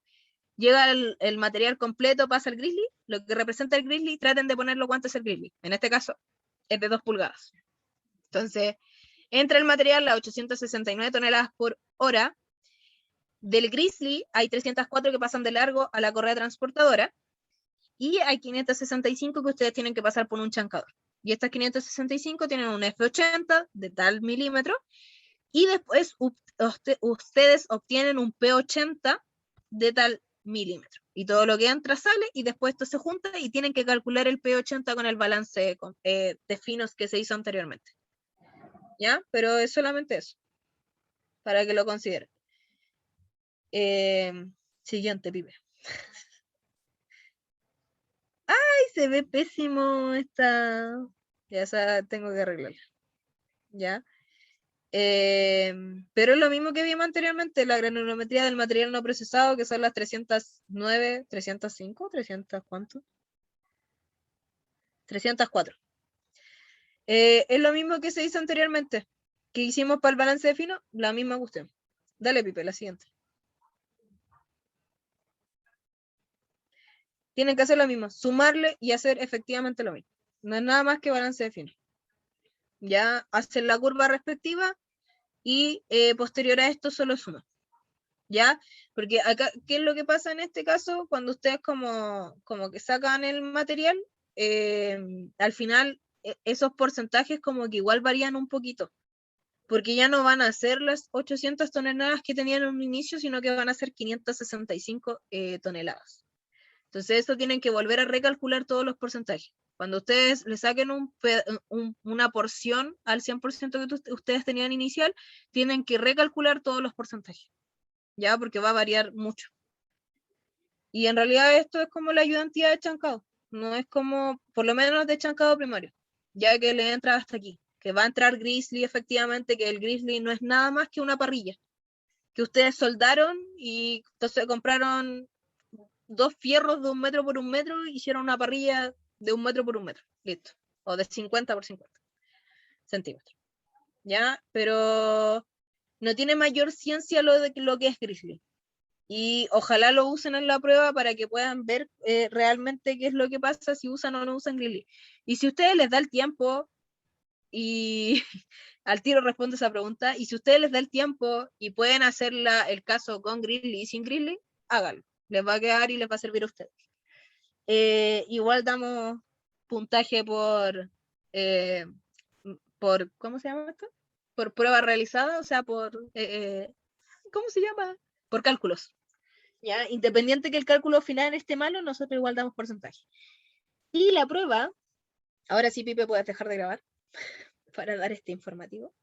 llega el material completo, pasa el grizzly, lo que representa el grizzly, traten de ponerlo cuánto es el grizzly. En este caso, es de 2 pulgadas. Entonces, entra el material a 869 toneladas por hora. Del grizzly hay 304 que pasan de largo a la correa transportadora, y hay 565 que ustedes tienen que pasar por un chancador. Y estas 565 tienen un F80 de tal milímetro, y después ustedes obtienen un P80 de tal milímetro. Y todo lo que entra sale, y después esto se junta, y tienen que calcular el P80 con el balance de finos que se hizo anteriormente. ¿Ya? Pero es solamente eso, para que lo consideren. Siguiente, Pipe. Se ve pésimo esta. Ya esa tengo que arreglarla. ¿Ya? Pero es lo mismo que vimos anteriormente, la granulometría del material no procesado, que son las 309, 305, 300, ¿cuánto? 304. Es lo mismo que se hizo anteriormente, que hicimos para el balance de fino, la misma cuestión. Dale, Pipe, la siguiente. Tienen que hacer lo mismo, sumarle y hacer efectivamente lo mismo. No es nada más que balance de fino. Ya hacen la curva respectiva y posterior a esto solo suman. ¿Ya? Porque acá, ¿qué es lo que pasa en este caso? Cuando ustedes como que sacan el material, al final esos porcentajes como que igual varían un poquito, porque ya no van a ser las 800 toneladas que tenían en un inicio, sino que van a ser 565 toneladas. Entonces eso tienen que volver a recalcular todos los porcentajes. Cuando ustedes le saquen una porción al 100% que ustedes tenían inicial, tienen que recalcular todos los porcentajes. ¿Ya? Porque va a variar mucho. Y en realidad esto es como la ayudantía de chancado, no es como, por lo menos de chancado primario, ya que le entra hasta aquí, que va a entrar grizzly efectivamente, que el grizzly no es nada más que una parrilla, que ustedes soldaron y entonces compraron 2 fierros de 1 metro por 1 metro y hicieron una parrilla de 1 metro por 1 metro, listo, o de 50 por 50 centímetros, ¿ya? Pero no tiene mayor ciencia lo que es grizzly. Y ojalá lo usen en la prueba para que puedan ver realmente qué es lo que pasa si usan o no usan grizzly. Y si ustedes les da el tiempo, y al tiro responde esa pregunta, y si ustedes les da el tiempo y pueden hacer el caso con grizzly y sin grizzly, háganlo. Les va a quedar y les va a servir a ustedes. Igual damos puntaje por, ¿cómo se llama esto? Por prueba realizada, o sea, ¿cómo se llama? Por cálculos. ¿Ya? Independiente que el cálculo final esté malo, nosotros igual damos porcentaje. Y la prueba, ahora sí, Pipe, puedes dejar de grabar para dar este informativo.